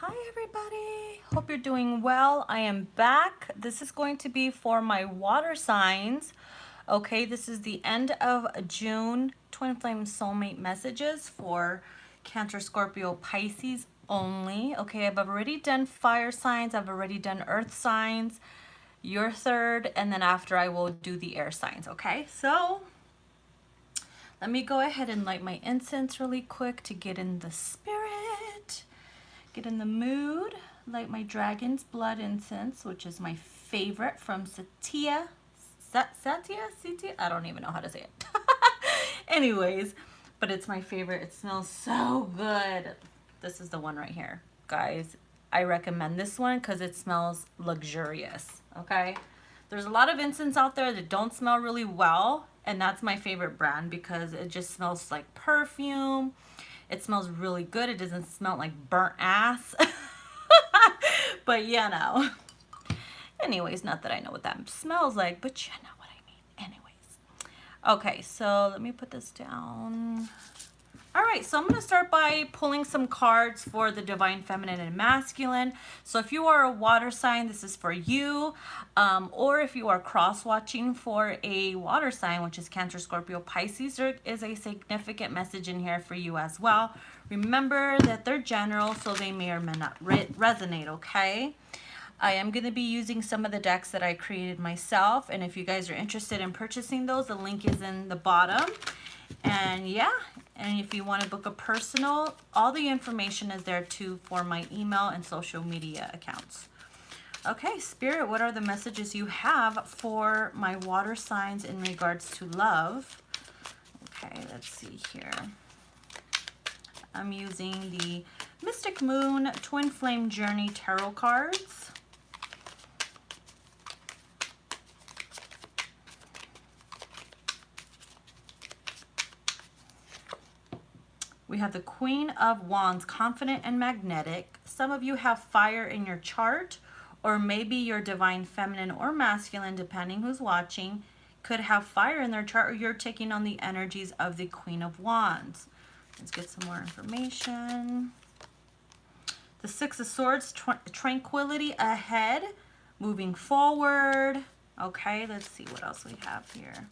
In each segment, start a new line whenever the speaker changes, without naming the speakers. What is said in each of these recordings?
Hi everybody, hope you're doing well. I am back. This is going to be for my water signs. Okay, this is the end of June Twin Flame Soulmate messages for Cancer, Scorpio, Pisces only. Okay, I've already done fire signs, I've already done earth signs, your third, and then after I will do the air signs. Okay, so let me go ahead and light my incense really quick to get in the spirit. Get in the mood, light my dragon's blood incense, which is my favorite from Satya. I don't even know how to say it. Anyways, but it's my favorite. It smells so good. This is the one right here. Guys, I recommend this one because it smells luxurious, okay? There's a lot of incense out there that don't smell really well, and that's my favorite brand because it just smells like perfume. It smells really good. It doesn't smell like burnt ass. But you know. Anyways, not that I know what that smells like, but you know what I mean. Anyways. Okay, so let me put this down. All right, so I'm going to start by pulling some cards for the Divine Feminine and Masculine. So if you are a water sign, this is for you. Or if you are cross-watching for a water sign, which is Cancer, Scorpio, Pisces, there is a significant message in here for you as well. Remember that they're general, so they may or may not resonate, okay? I am going to be using some of the decks that I created myself. And if you guys are interested in purchasing those, the link is in the bottom. And yeah, and if you want to book a personal, all the information is there too for my email and social media accounts. Okay, Spirit, what are the messages you have for my water signs in regards to love? Okay, let's see here. I'm using the Mystic Moon Twin Flame Journey Tarot cards. We have the Queen of Wands, confident and magnetic. Some of you have fire in your chart, or maybe your Divine Feminine or Masculine, depending who's watching, could have fire in their chart, or you're taking on the energies of the Queen of Wands. Let's get some more information. The Six of Swords, tranquility ahead, moving forward. Okay, let's see what else we have here.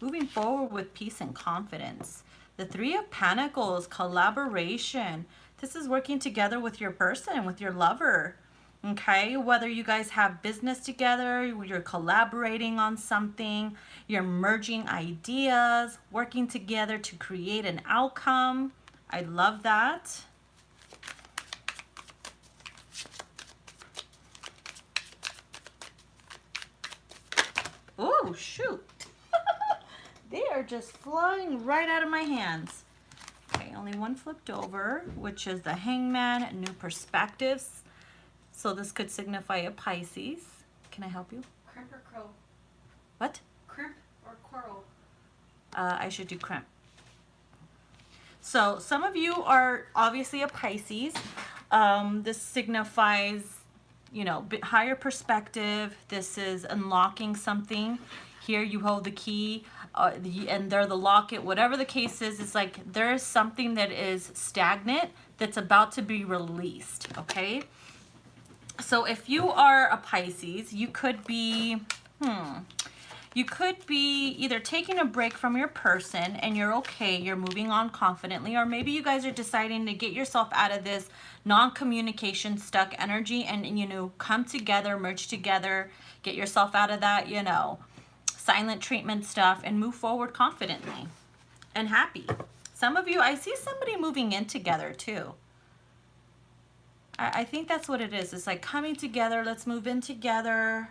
Moving forward with peace and confidence. The Three of Pentacles, collaboration. This is working together with your person, with your lover. Okay, whether you guys have business together, you're collaborating on something, you're merging ideas, working together to create an outcome. I love that. Oh, shoot. They are just flying right out of my hands. Okay, only one flipped over, which is the Hangman, new perspectives. So this could signify a Pisces. Can I help you?
Crimp or crow?
What?
Crimp or coral?
I should do crimp. So some of you are obviously a Pisces. This signifies, you know, higher perspective. This is unlocking something. Here you hold the key and they're the locket. Whatever the case is, it's like there is something that is stagnant that's about to be released, okay? So if you are a Pisces, you could be, either taking a break from your person and you're okay, you're moving on confidently, or maybe you guys are deciding to get yourself out of this non-communication stuck energy and, you know, come together, merge together, get yourself out of that, you know, silent treatment stuff and move forward confidently and happy. Some of you, I see somebody moving in together too. I think that's what it is. It's like coming together. Let's move in together.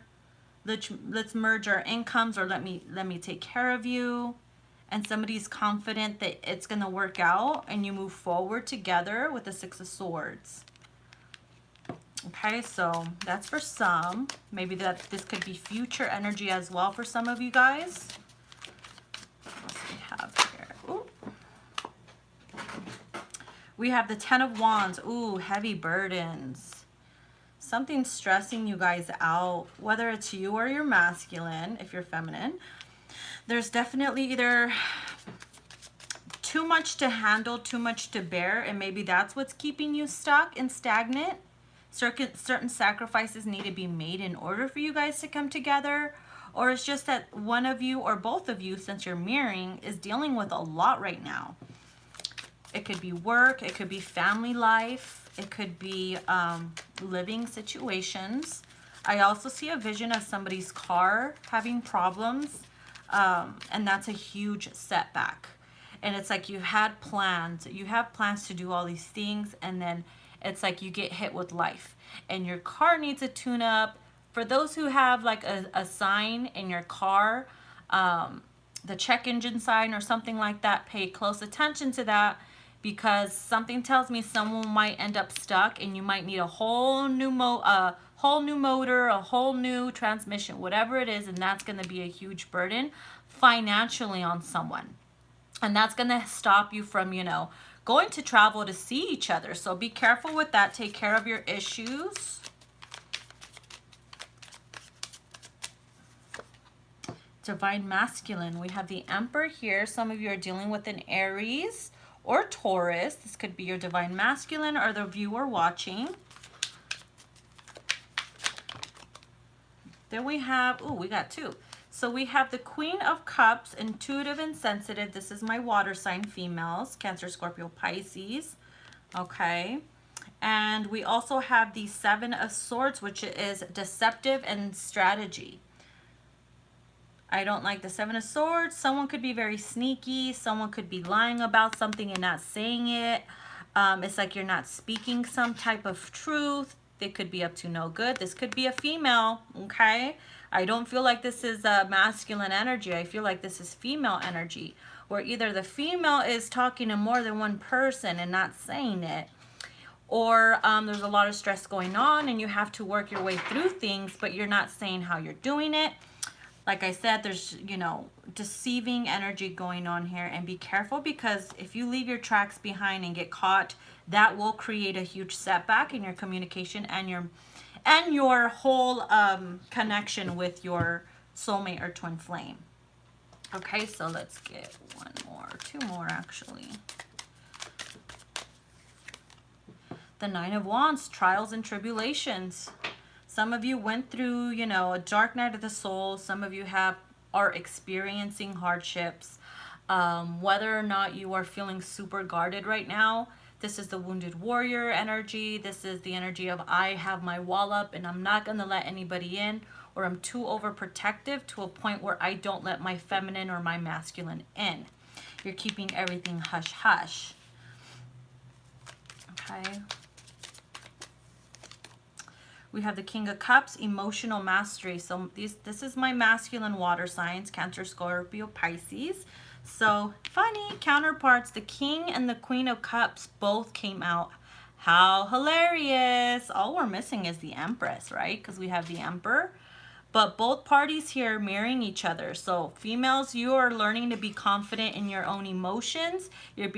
Let's merge our incomes, or let me take care of you. And somebody's confident that it's going to work out and you move forward together with the Six of Swords. Okay, so that's for some. Maybe this could be future energy as well for some of you guys. What else do we have here? Ooh. We have the Ten of Wands. Ooh, heavy burdens. Something stressing you guys out, whether it's you or your masculine, if you're feminine. There's definitely either too much to handle, too much to bear, and maybe that's what's keeping you stuck and stagnant. certain sacrifices need to be made in order for you guys to come together, or it's just that one of you or both of you, since you're mirroring, is dealing with a lot right now. It could be work, it could be family life, it could be living situations. I also see a vision of somebody's car having problems, and that's a huge setback. And it's like you have plans to do all these things, and then it's like you get hit with life and your car needs a tune up. For those who have like a sign in your car, the check engine sign or something like that, pay close attention to that, because something tells me someone might end up stuck and you might need a whole new motor, a whole new transmission, whatever it is, and that's going to be a huge burden financially on someone. And that's going to stop you from, going to travel to see each other. So be careful with that. Take care of your issues. Divine Masculine. We have the Emperor here. Some of you are dealing with an Aries or Taurus. This could be your Divine Masculine or the viewer watching. Then we have, we got two. So we have the Queen of Cups, intuitive and sensitive. This is my water sign females, Cancer, Scorpio, Pisces. Okay. And we also have the Seven of Swords, which is deceptive and strategy. I don't like the Seven of Swords. Someone could be very sneaky. Someone could be lying about something and not saying it. It's like you're not speaking some type of truth. They could be up to no good. This could be a female, okay? I don't feel like this is a masculine energy. I feel like this is female energy, where either the female is talking to more than one person and not saying it, or there's a lot of stress going on and you have to work your way through things, but you're not saying how you're doing it. Like I said, there's, deceiving energy going on here, and be careful, because if you leave your tracks behind and get caught, that will create a huge setback in your communication and your whole connection with your soulmate or twin flame. Okay, so let's get two more actually. The Nine of Wands, trials and tribulations. Some of you went through, a dark night of the soul. Some of you are experiencing hardships. Whether or not you are feeling super guarded right now, this is the wounded warrior energy. This is the energy of I have my wall up and I'm not going to let anybody in, or I'm too overprotective to a point where I don't let my feminine or my masculine in. You're keeping everything hush hush. Okay. We have the King of Cups, emotional mastery. So this is my masculine water signs, Cancer, Scorpio, Pisces. So funny counterparts, the King and the Queen of Cups both came out. How hilarious. All we're missing is the Empress, right? Because we have the Emperor. But both parties here mirroring each other. So females, you are learning to be confident in your own emotions. You're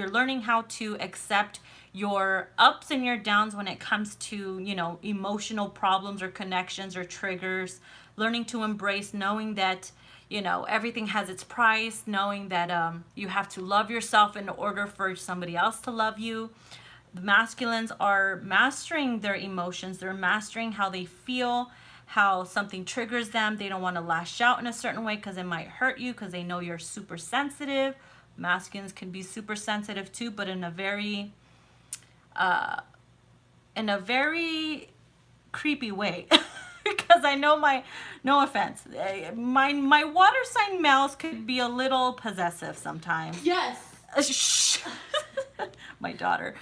learning how to accept your ups and your downs when it comes to, emotional problems or connections or triggers. Learning to embrace, knowing that, everything has its price, knowing that you have to love yourself in order for somebody else to love you. The masculines are mastering their emotions. They're mastering how they feel, how something triggers them. They don't want to lash out in a certain way because it might hurt you, because they know you're super sensitive. Masculines can be super sensitive too, but in a very creepy way. Because I know no offense, my water sign males could be a little possessive sometimes.
Yes.
My daughter,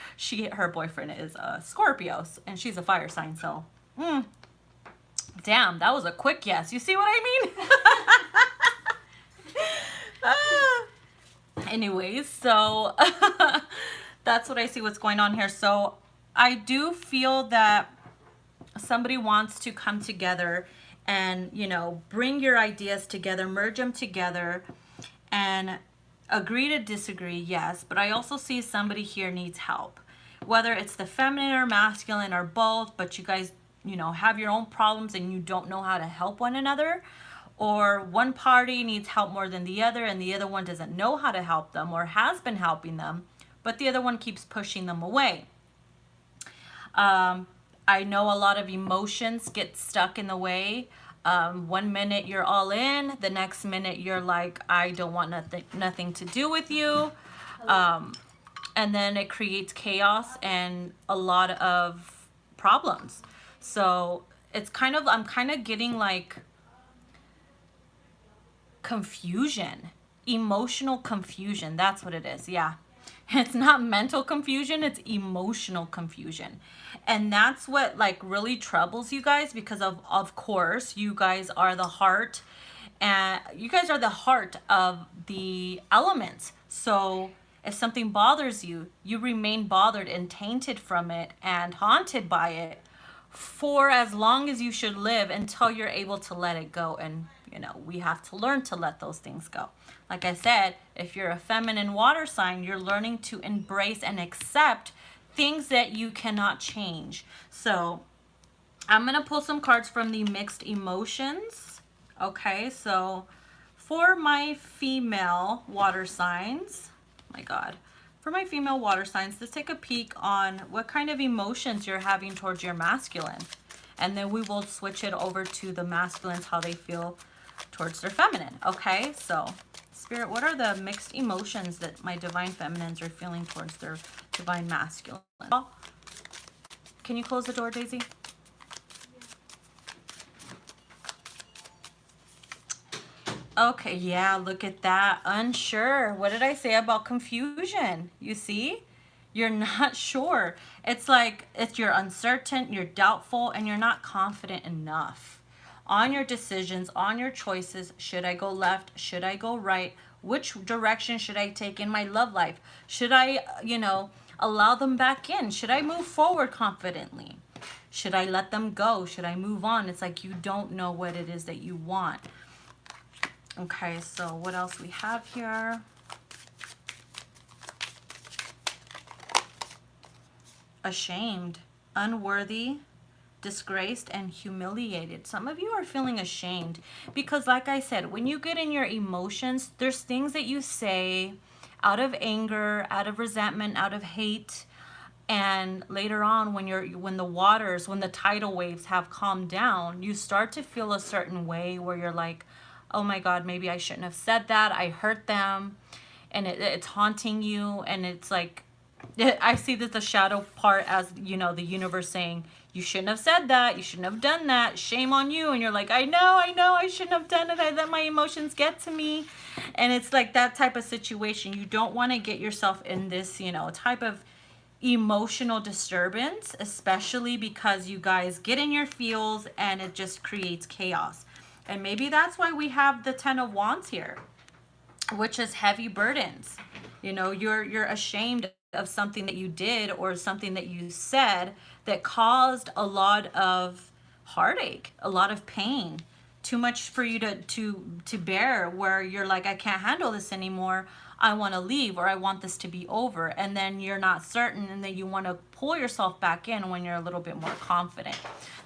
her boyfriend is a Scorpio, and she's a fire sign, so damn, that was a quick yes. You see what I mean? Anyways, so that's what I see what's going on here. So I do feel that somebody wants to come together and, bring your ideas together, merge them together, and agree to disagree, yes. But I also see somebody here needs help. Whether it's the feminine or masculine or both, but you guys, have your own problems and you don't know how to help one another. Or one party needs help more than the other, and the other one doesn't know how to help them or has been helping them, but the other one keeps pushing them away. I know a lot of emotions get stuck in the way. One minute you're all in, the next minute you're like, I don't want nothing to do with you. And then it creates chaos and a lot of problems. So it's kind of, I'm kind of getting like confusion, emotional confusion. That's what it is. Yeah. It's not mental confusion, it's emotional confusion. And that's what like really troubles you guys, because of course you guys are the heart, and you guys are the heart of the elements. So if something bothers you, you remain bothered and tainted from it and haunted by it for as long as you should live, until you're able to let it go. And you know, we have to learn to let those things go. Like I said, if you're a feminine water sign, you're learning to embrace and accept things that you cannot change. So I'm going to pull some cards from the mixed emotions. Okay, so for my female water signs, my God, for my female water signs, let's take a peek on what kind of emotions you're having towards your masculine. And then we will switch it over to the masculines, how they feel towards their feminine. Okay, so Spirit, what are the mixed emotions that my divine feminines are feeling towards their divine masculine? Oh, can you close the door, Daisy? Okay, yeah, look at that. Unsure. What did I say about confusion? You see? You're not sure. It's like you're uncertain, you're doubtful, and you're not confident enough on your decisions, on your choices. Should I go left? Should I go right? Which direction should I take in my love life? Should I, you know, allow them back in? Should I move forward confidently? Should I let them go? Should I move on? It's like you don't know what it is that you want. Okay, so what else we have here? Ashamed, unworthy, disgraced, and humiliated. Some of you are feeling ashamed because, like I said, when you get in your emotions, there's things that you say out of anger, out of resentment, out of hate. And later on, when the tidal waves have calmed down, you start to feel a certain way where you're like, oh my God, maybe I shouldn't have said that. I hurt them. And it's haunting you. And it's like, I see that the shadow part as, you know, the universe saying, you shouldn't have said that. You shouldn't have done that. Shame on you. And you're like, I know, I shouldn't have done it. I let my emotions get to me. And it's like that type of situation. You don't want to get yourself in this, you know, type of emotional disturbance, especially because you guys get in your feels and it just creates chaos. And maybe that's why we have the 10 of Wands here, which is heavy burdens. You know, you're ashamed of something that you did or something that you said that caused a lot of heartache, a lot of pain, too much for you to bear, where you're like, I can't handle this anymore. I want to leave, or I want this to be over. And then you're not certain, and then you want to pull yourself back in when you're a little bit more confident.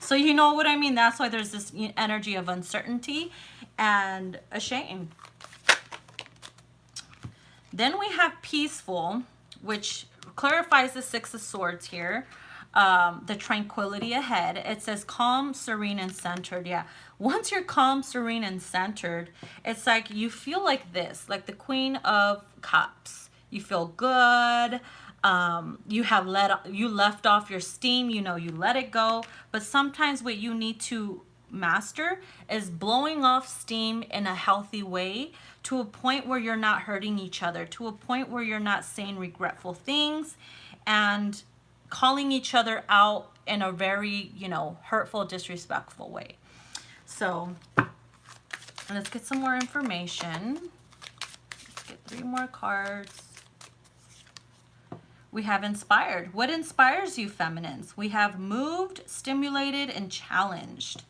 So you know what I mean? That's why there's this energy of uncertainty and shame. Then we have peaceful, which clarifies the Six of Swords here. The tranquility ahead. It says calm, serene, and centered. Yeah. Once you're calm, serene, and centered, it's like you feel like this, like the Queen of Cups. You feel good. You left off your steam, you know, you let it go. But sometimes what you need to master is blowing off steam in a healthy way, to a point where you're not hurting each other, to a point where you're not saying regretful things and calling each other out in a very, you know, hurtful, disrespectful way. So let's get some more information. Let's get 3 more cards. We have inspired. What inspires you, feminines? We have moved, stimulated, and challenged.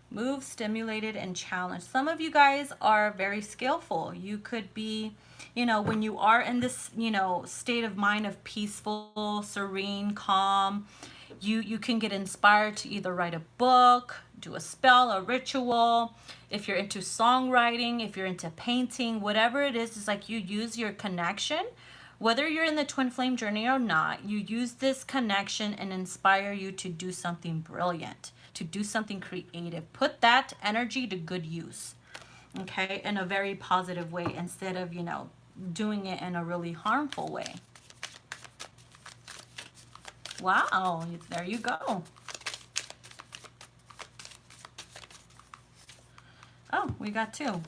Move, stimulated, and challenged. Some of you guys are very skillful. You could be, you know, when you are in this, you know, state of mind of peaceful, serene, calm, you can get inspired to either write a book, do a spell, a ritual. If you're into songwriting, if you're into painting, whatever it is, it's like you use your connection Whether you're in the twin flame journey or not, you use this connection and inspire you to do something brilliant, to do something creative. Put that energy to good use, okay, in a very positive way instead of, you know, doing it in a really harmful way. Wow, there you go. Oh, we got two.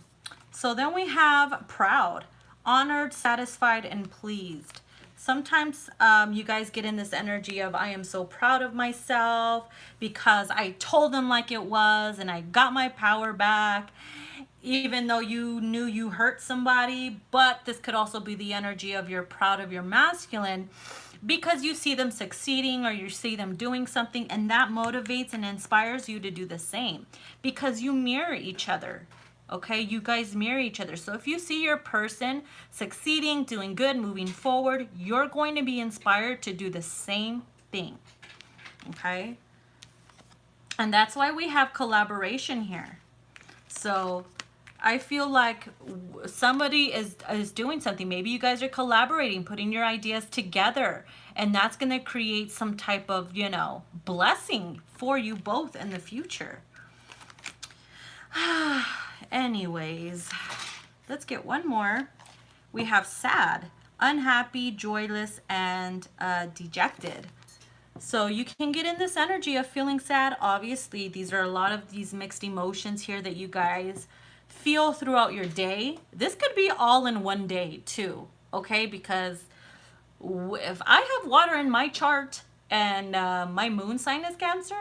So then we have proud, honored, satisfied, and pleased. Sometimes you guys get in this energy of I am so proud of myself because I told them like it was and I got my power back, even though you knew you hurt somebody. But this could also be the energy of you're proud of your masculine because you see them succeeding or you see them doing something, and that motivates and inspires you to do the same because you mirror each other. Okay, you guys mirror each other. So if you see your person succeeding, doing good, moving forward, you're going to be inspired to do the same thing. Okay, and that's why we have collaboration here. So I feel like somebody is doing something. Maybe you guys are collaborating, putting your ideas together, and that's going to create some type of, you know, blessing for you both in the future. Anyways, let's get one more. We have sad, unhappy, joyless, and dejected. So you can get in this energy of feeling sad. Obviously, these are a lot of these mixed emotions here that you guys feel throughout your day. This could be all in one day too, okay? Because if I have water in my chart and my moon sign is Cancer,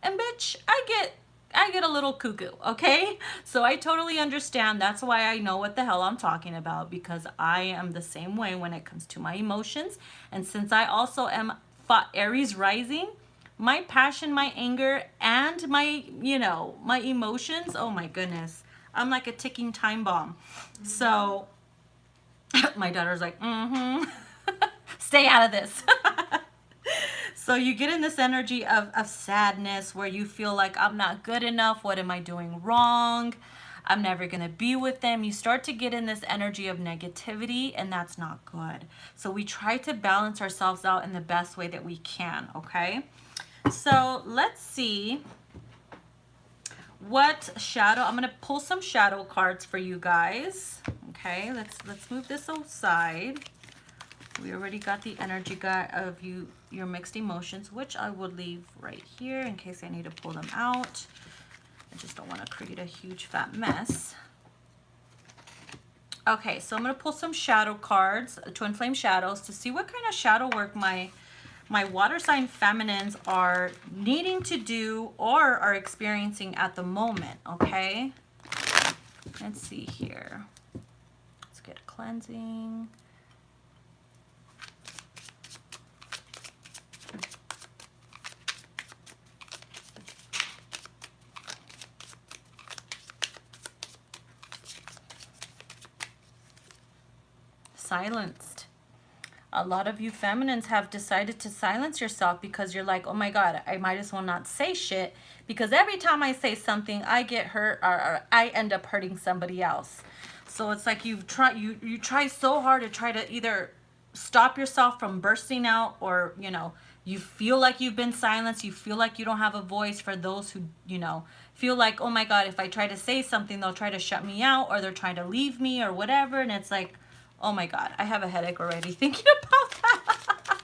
and bitch, I get a little cuckoo, okay? So I totally understand. That's why I know what the hell I'm talking about, because I am the same way when it comes to my emotions. And since I also am Aries rising, my passion, my anger, and my, you know, my emotions, oh my goodness, I'm like a ticking time bomb. So my daughter's like, stay out of this. So you get in this energy of sadness where you feel like I'm not good enough. What am I doing wrong? I'm never going to be with them. You start to get in this energy of negativity, and that's not good. So we try to balance ourselves out in the best way that we can, okay? So let's see what shadow. I'm going to pull some shadow cards for you guys. Okay, let's move this aside. We already got the energy guide of your mixed emotions, which I would leave right here in case I need to pull them out. I just don't want to create a huge fat mess. Okay, so I'm going to pull some shadow cards, twin flame shadows, to see what kind of shadow work my water sign feminines are needing to do or are experiencing at the moment, okay? Let's see here. Let's get a cleansing. Silenced. A lot of you feminines have decided to silence yourself because you're like, oh my God, I might as well not say shit because every time I say something, I get hurt or I end up hurting somebody else. So it's like you try so hard to try to either stop yourself from bursting out, or, you know, you feel like you've been silenced. You feel like you don't have a voice. For those who, you know, feel like, oh my God, if I try to say something, they'll try to shut me out or they're trying to leave me or whatever. And it's like, oh my God, I have a headache already thinking about that.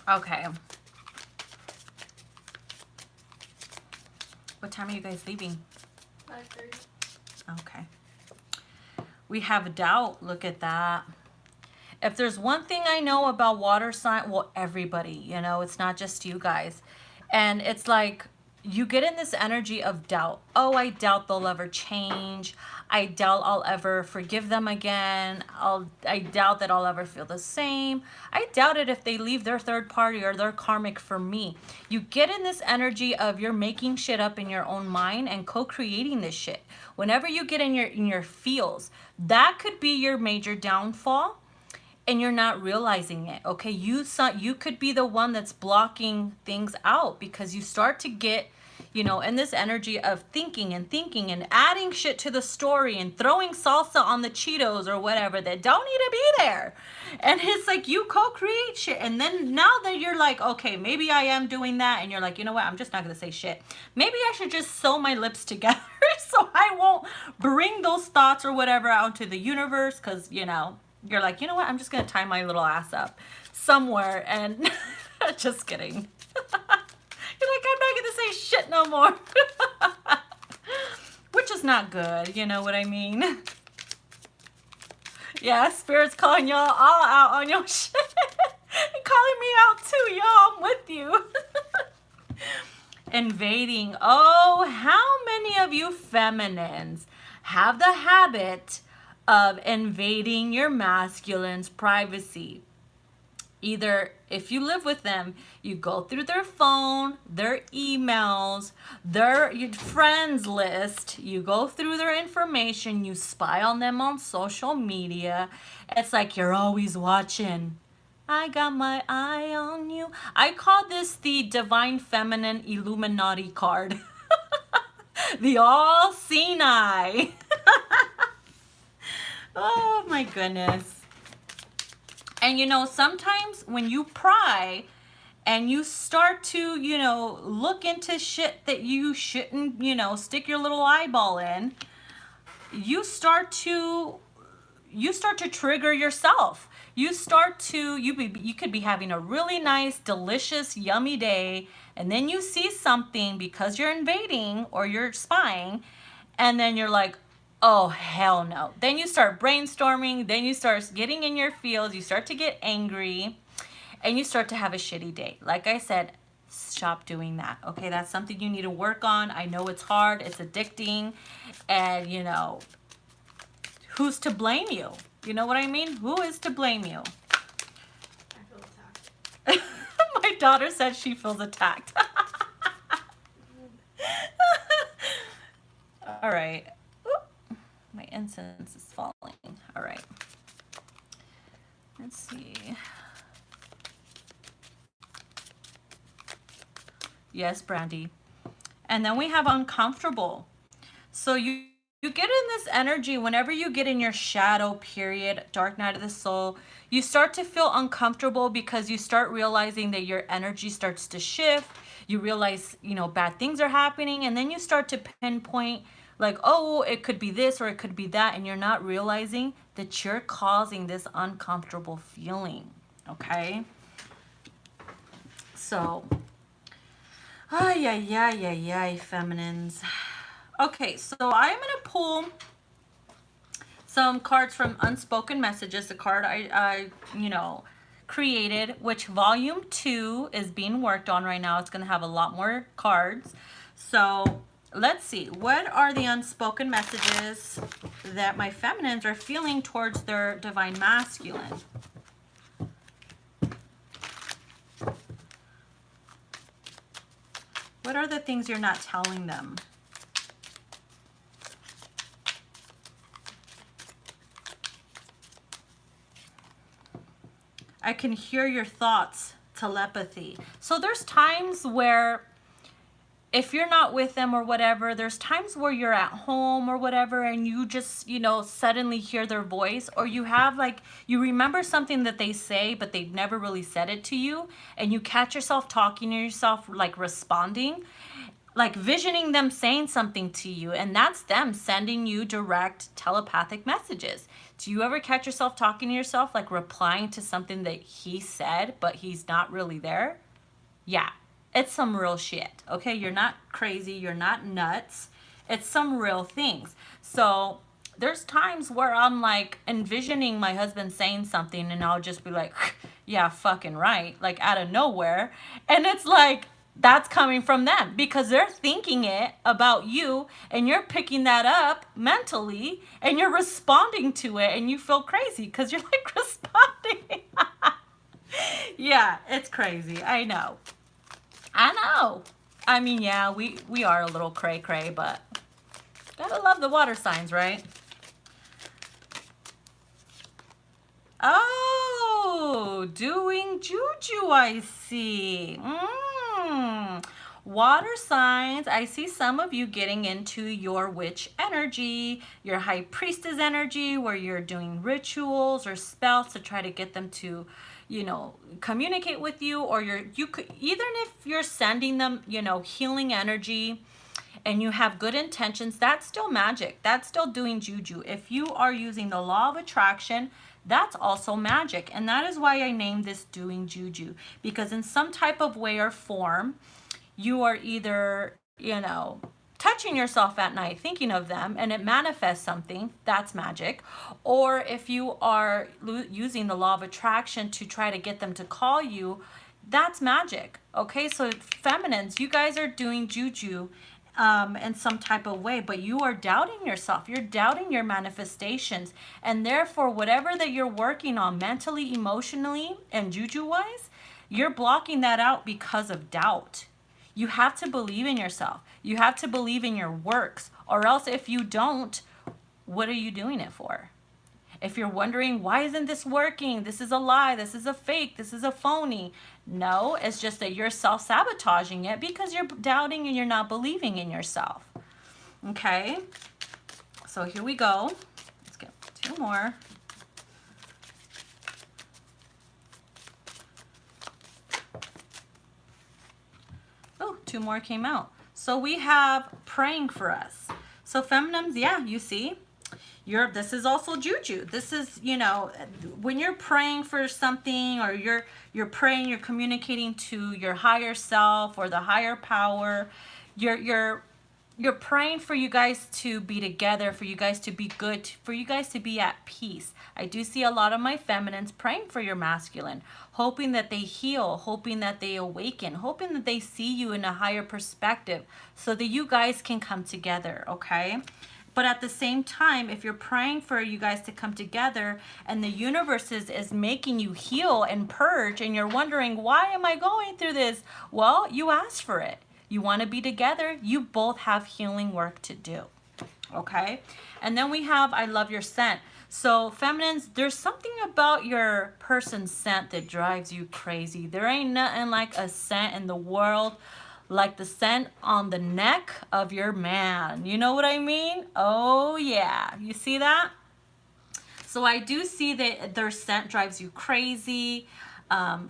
Okay. What time are you guys leaving? 5:30. Okay. We have doubt. Look at that. If there's one thing I know about water sign, well, everybody, you know, it's not just you guys. And it's like, you get in this energy of doubt. Oh, I doubt they'll ever change. I doubt I'll ever forgive them again. I doubt that I'll ever feel the same. I doubt it if they leave their third party or they're karmic for me. You get in this energy of you're making shit up in your own mind and co-creating this shit. Whenever you get in your feels, that could be your major downfall. And you're not realizing it, okay? You could be the one that's blocking things out because you start to get you know, in this energy of thinking and adding shit to the story and throwing salsa on the Cheetos or whatever that don't need to be there. And it's like you co-create shit. And then now that you're like, okay, maybe I am doing that. And you're like, you know what? I'm just not going to say shit. Maybe I should just sew my lips together so I won't bring those thoughts or whatever out into the universe. Because, you know, you're like, you know what? I'm just going to tie my little ass up somewhere and just kidding. You're like, I'm not going to say shit no more. Which is not good. You know what I mean? Yeah, Spirit's calling y'all all out on your shit. And calling me out too, y'all. I'm with you. Invading. Oh, how many of you feminines have the habit of invading your masculine's privacy? Either if you live with them, you go through their phone, their emails, their friends list, you go through their information, you spy on them on social media. It's like you're always watching. I got my eye on you. I call this the Divine Feminine Illuminati card. The all-seeing eye. Oh my goodness. And you know, sometimes when you pry and you start to, you know, look into shit that you shouldn't, you know, stick your little eyeball in, you start to trigger yourself. You could be having a really nice, delicious, yummy day, and then you see something because you're invading or you're spying, and then you're like, oh, hell no. Then you start brainstorming. Then you start getting in your feels. You start to get angry. And you start to have a shitty day. Like I said, stop doing that. Okay, that's something you need to work on. I know it's hard. It's addicting. And, you know, who's to blame you? You know what I mean? Who is to blame you?
I feel attacked.
My daughter said she feels attacked. All right. My incense is falling. All right. Let's see. Yes, Brandy. And then we have uncomfortable. So you get in this energy whenever you get in your shadow period, dark night of the soul, you start to feel uncomfortable because you start realizing that your energy starts to shift. You realize, you know, bad things are happening, and then you start to pinpoint like, oh, it could be this or it could be that, and you're not realizing that you're causing this uncomfortable feeling, okay? So, ay, feminines. Okay, so I am going to pull some cards from Unspoken Messages, the card I you know, created, which volume 2 is being worked on right now. It's going to have a lot more cards. So let's see, what are the unspoken messages that my feminines are feeling towards their divine masculine? What are the things you're not telling them? I can hear your thoughts, telepathy. So there's times where if you're not with them or whatever, there's times where you're at home or whatever and you just, you know, suddenly hear their voice, or you have like, you remember something that they say, but they've never really said it to you, and you catch yourself talking to yourself, like responding, like visioning them saying something to you, and that's them sending you direct telepathic messages. Do you ever catch yourself talking to yourself, like replying to something that he said, but he's not really there? Yeah. It's some real shit, okay? You're not crazy. You're not nuts. It's some real things. So there's times where I'm like envisioning my husband saying something, and I'll just be like, yeah, fucking right, like out of nowhere. And it's like, that's coming from them because they're thinking it about you, and you're picking that up mentally, and you're responding to it, and you feel crazy because you're like responding. Yeah, it's crazy. I know. I mean, yeah, we are a little cray-cray, but gotta love the water signs, right? Oh, doing juju, I see. Water signs, I see some of you getting into your witch energy, your high priestess energy, where you're doing rituals or spells to try to get them to, you know, communicate with you, or you could, even if you're sending them, you know, healing energy and you have good intentions, that's still magic. That's still doing juju. If you are using the law of attraction, that's also magic. And that is why I named this doing juju, because in some type of way or form, you are either, you know, touching yourself at night, thinking of them, and it manifests something, that's magic. Or if you are using the law of attraction to try to get them to call you, that's magic. Okay, so feminines, you guys are doing juju in some type of way, but you are doubting yourself. You're doubting your manifestations. And therefore, whatever that you're working on mentally, emotionally, and juju-wise, you're blocking that out because of doubt. You have to believe in yourself. You have to believe in your works, or else if you don't, what are you doing it for? If you're wondering, why isn't this working? This is a lie. This is a fake. This is a phony. No, it's just that you're self-sabotaging it because you're doubting and you're not believing in yourself. Okay, so here we go. Let's get 2 more. Oh, 2 more came out. So we have praying for us. So feminines, yeah, you see, this is also juju. This is, you know, when you're praying for something, or you're praying, you're communicating to your higher self or the higher power. You're praying for you guys to be together, for you guys to be good, for you guys to be at peace. I do see a lot of my feminines praying for your masculine, hoping that they heal, hoping that they awaken, hoping that they see you in a higher perspective so that you guys can come together, okay? But at the same time, if you're praying for you guys to come together and the universe is making you heal and purge, and you're wondering, why am I going through this? Well, you asked for it. You want to be together. You both have healing work to do. Okay? And then we have, I love your scent. So feminines, there's something about your person's scent that drives you crazy. There ain't nothing like a scent in the world like the scent on the neck of your man. You know what I mean? Oh yeah, you see that? So I do see that their scent drives you crazy.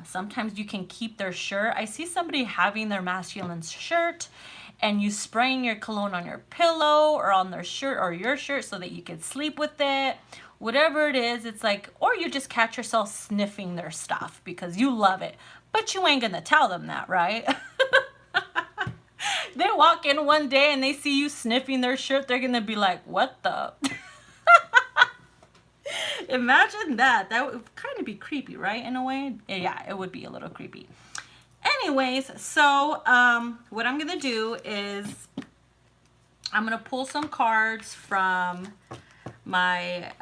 Sometimes you can keep their shirt. I see somebody having their masculine shirt and you spraying your cologne on your pillow or on their shirt or your shirt so that you can sleep with it. Whatever it is, it's like, or you just catch yourself sniffing their stuff because you love it. But you ain't gonna tell them that, right? They walk in one day and they see you sniffing their shirt, they're gonna be like, what the? Imagine that. That would kind of be creepy, right? In a way. Yeah, it would be a little creepy. Anyways, so what I'm gonna do is I'm gonna pull some cards from my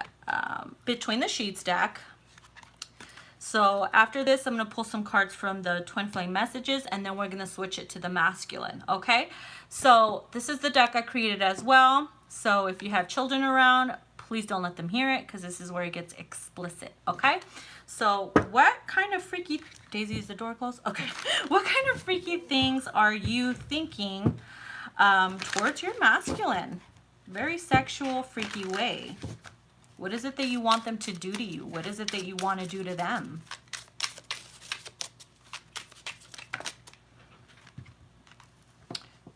Between the Sheets deck. So after this, I'm going to pull some cards from the Twinflame messages, and then we're going to switch it to the masculine, okay? So this is the deck I created as well. So if you have children around, please don't let them hear it because this is where it gets explicit, okay? So what kind of freaky... Daisy, is the door closed? Okay. What kind of freaky things are you thinking towards your masculine? Very sexual, freaky way. What is it that you want them to do to you? What is it that you want to do to them?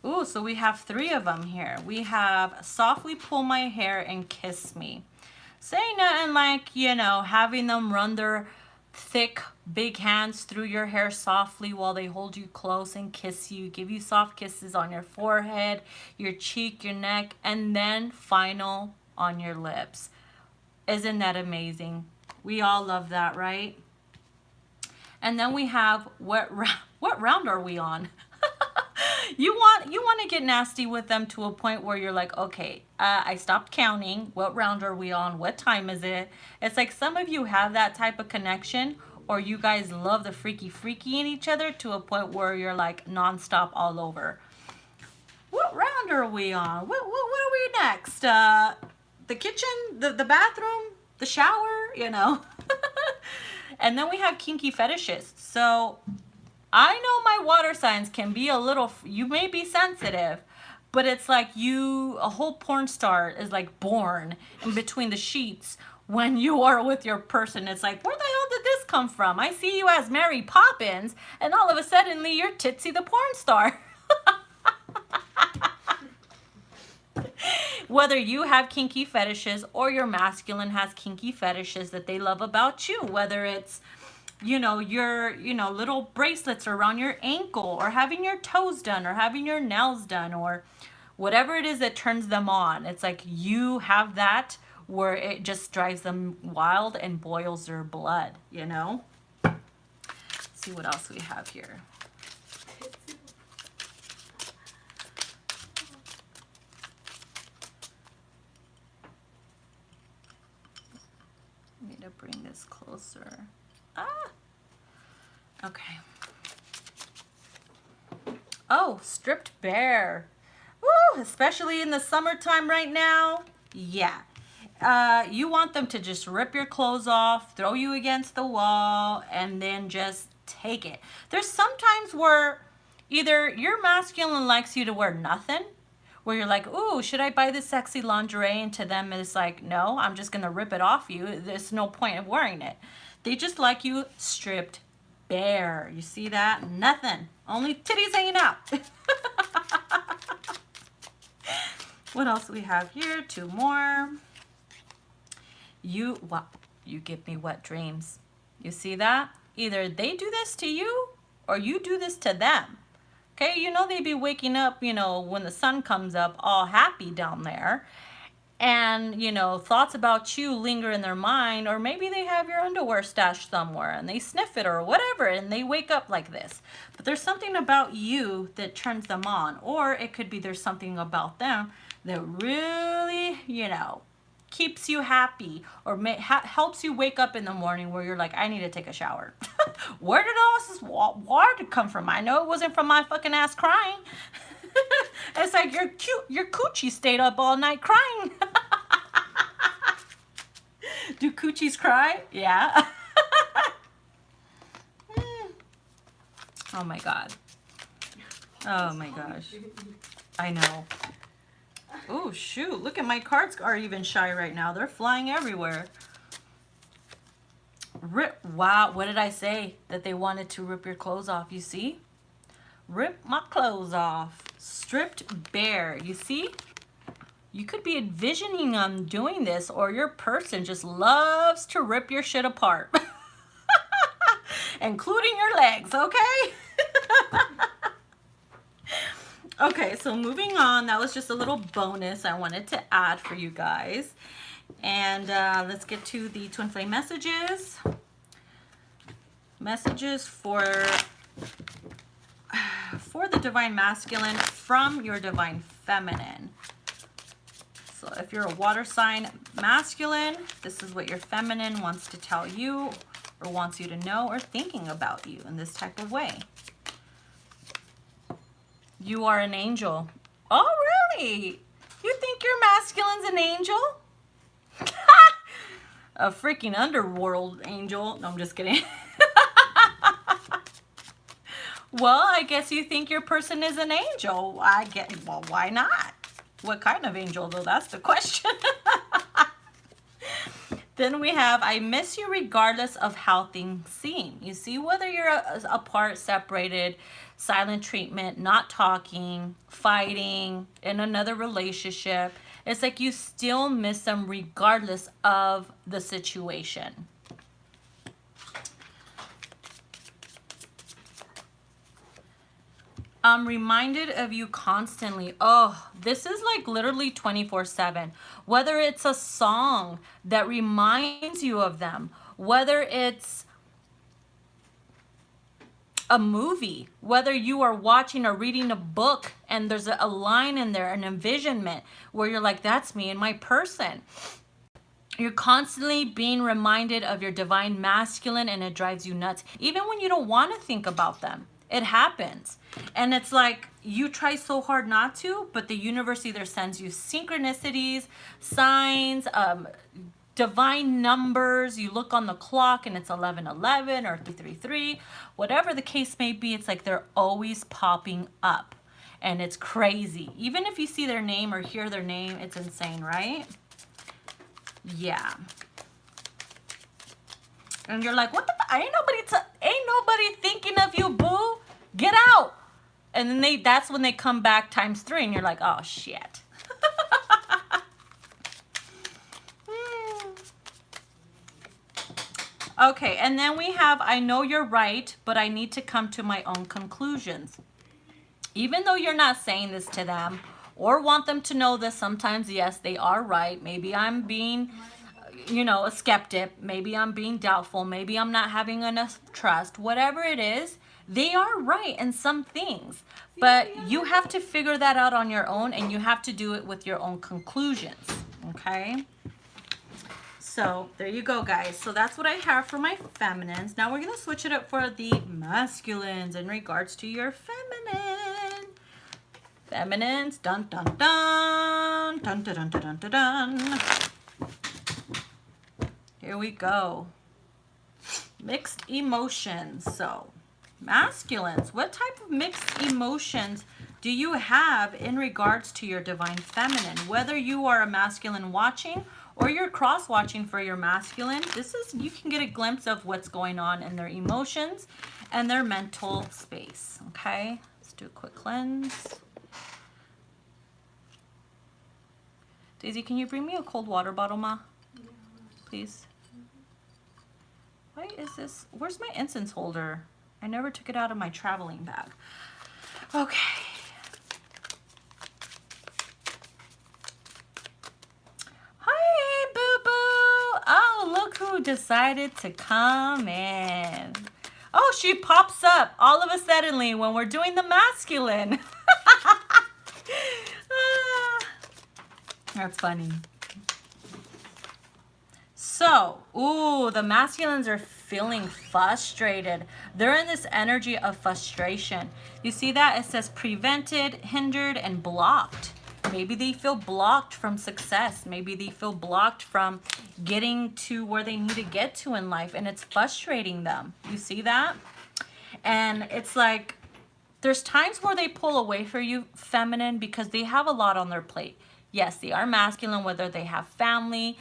Ooh, so we have 3 of them here. We have softly pull my hair and kiss me. Saying nothing like, you know, having them run their thick, big hands through your hair softly while they hold you close and kiss you, give you soft kisses on your forehead, your cheek, your neck, and then final on your lips. Isn't that amazing? We all love that, right? And then we have what round are we on? You want to get nasty with them to a point where you're like, okay, I stopped counting. What round are we on? What time is it? It's like some of you have that type of connection, or you guys love the freaky in each other to a point where you're like nonstop all over. What round are we on? What are we next? The kitchen, the bathroom, the shower, you know. And then we have kinky fetishes. So I know my water signs can be a little, you may be sensitive, but it's like a whole porn star is like born in between the sheets when you are with your person. It's like, where the hell did this come from? I see you as Mary Poppins, and all of a sudden you're Tootsie the porn star. Whether you have kinky fetishes or your masculine has kinky fetishes that they love about you, whether it's, your, little bracelets around your ankle, or having your toes done, or having your nails done, or whatever it is that turns them on. It's like you have that where it just drives them wild and boils their blood, Let's see what else we have here. I need to bring this closer. Okay. Oh, stripped bear. Woo, especially in the summertime right now. Yeah. You want them to just rip your clothes off, throw you against the wall, and then just take it. There's sometimes where either your masculine likes you to wear nothing, where you're like, ooh, should I buy this sexy lingerie? And to them it's like, no, I'm just going to rip it off you. There's no point of wearing it. They just like you stripped bare. You see that? Nothing. Only titties hanging out. What else do we have here? 2 more. You give me wet dreams. You see that? Either they do this to you or you do this to them. Okay, they be waking up, when the sun comes up all happy down there. And, thoughts about you linger in their mind, or maybe they have your underwear stashed somewhere and they sniff it or whatever and they wake up like this. But there's something about you that turns them on, or it could be there's something about them that really, keeps you happy, or helps you wake up in the morning where you're like, I need to take a shower. Where did all this water come from? I know it wasn't from my fucking ass crying. It's like your coochie stayed up all night crying. Do coochies cry? Yeah. Oh my God. Oh my gosh. I know. Oh shoot, look at my cards are even shy right now. They're flying everywhere. Wow, what did I say? That they wanted to rip your clothes off, you see? Rip my clothes off. Stripped bare, you see? You could be envisioning them doing this, or your person just loves to rip your shit apart. Including your legs, okay? Okay, so moving on. That was just a little bonus I wanted to add for you guys. And let's get to the Twinflame messages. Messages for the Divine Masculine from your Divine Feminine. So if you're a water sign masculine, this is what your feminine wants to tell you, or wants you to know, or thinking about you in this type of way. You are an angel. Oh, really? You think your masculine's an angel? A freaking underworld angel. No, I'm just kidding. Well, I guess you think your person is an angel. Well, why not? What kind of angel, though? That's the question. Then we have, I miss you regardless of how things seem. You see, whether you're apart, separated, silent treatment, not talking, fighting, in another relationship, it's like you still miss them regardless of the situation. I'm reminded of you constantly. Oh, this is like literally 24/7. Whether it's a song that reminds you of them, whether it's a movie, whether you are watching or reading a book and there's a line in there, an envisionment where you're like, that's me and my person. You're constantly being reminded of your Divine Masculine, and it drives you nuts. Even when you don't want to think about them, it happens. And it's like you try so hard not to, but the universe either sends you synchronicities, signs, divine numbers. You look on the clock and it's 11:11 or 3:33, whatever the case may be. It's like they're always popping up, and it's crazy. Even if you see their name or hear their name, it's insane, right? Yeah. And you're like, what the f, ain't nobody thinking of you, boo. Get out. And then that's when they come back ×3, and you're like, oh shit. Okay, and then we have, I know you're right, but I need to come to my own conclusions. Even though you're not saying this to them or want them to know this, sometimes, yes, they are right. Maybe I'm being, you know, a skeptic. Maybe I'm being doubtful. Maybe I'm not having enough trust. Whatever it is, they are right in some things. But you have to figure that out on your own, and you have to do it with your own conclusions, okay? So there you go, guys. So that's what I have for my feminines. Now we're going to switch it up for the masculines in regards to your feminine. Feminines, dun dun dun, dun dun dun dun dun dun. Here we go. Mixed emotions. So masculines, what type of mixed emotions do you have in regards to your divine feminine? Whether you are a masculine watching or you're cross-watching for your masculine, you can get a glimpse of what's going on in their emotions and their mental space, okay? Let's do a quick cleanse. Daisy, can you bring me a cold water bottle, Ma? Please. Why is this? Where's my incense holder? I never took it out of my traveling bag. Okay. Look who decided to come in. Oh, she pops up all of a suddenly when we're doing the masculine. That's funny. So, ooh, the masculines are feeling frustrated. They're in this energy of frustration. You see that? It says prevented, hindered, and blocked. Maybe they feel blocked from success. Maybe they feel blocked from getting to where they need to get to in life, and it's frustrating them. You see that? And it's like there's times where they pull away from you, feminine, because they have a lot on their plate. Yes, they are masculine, whether they have family,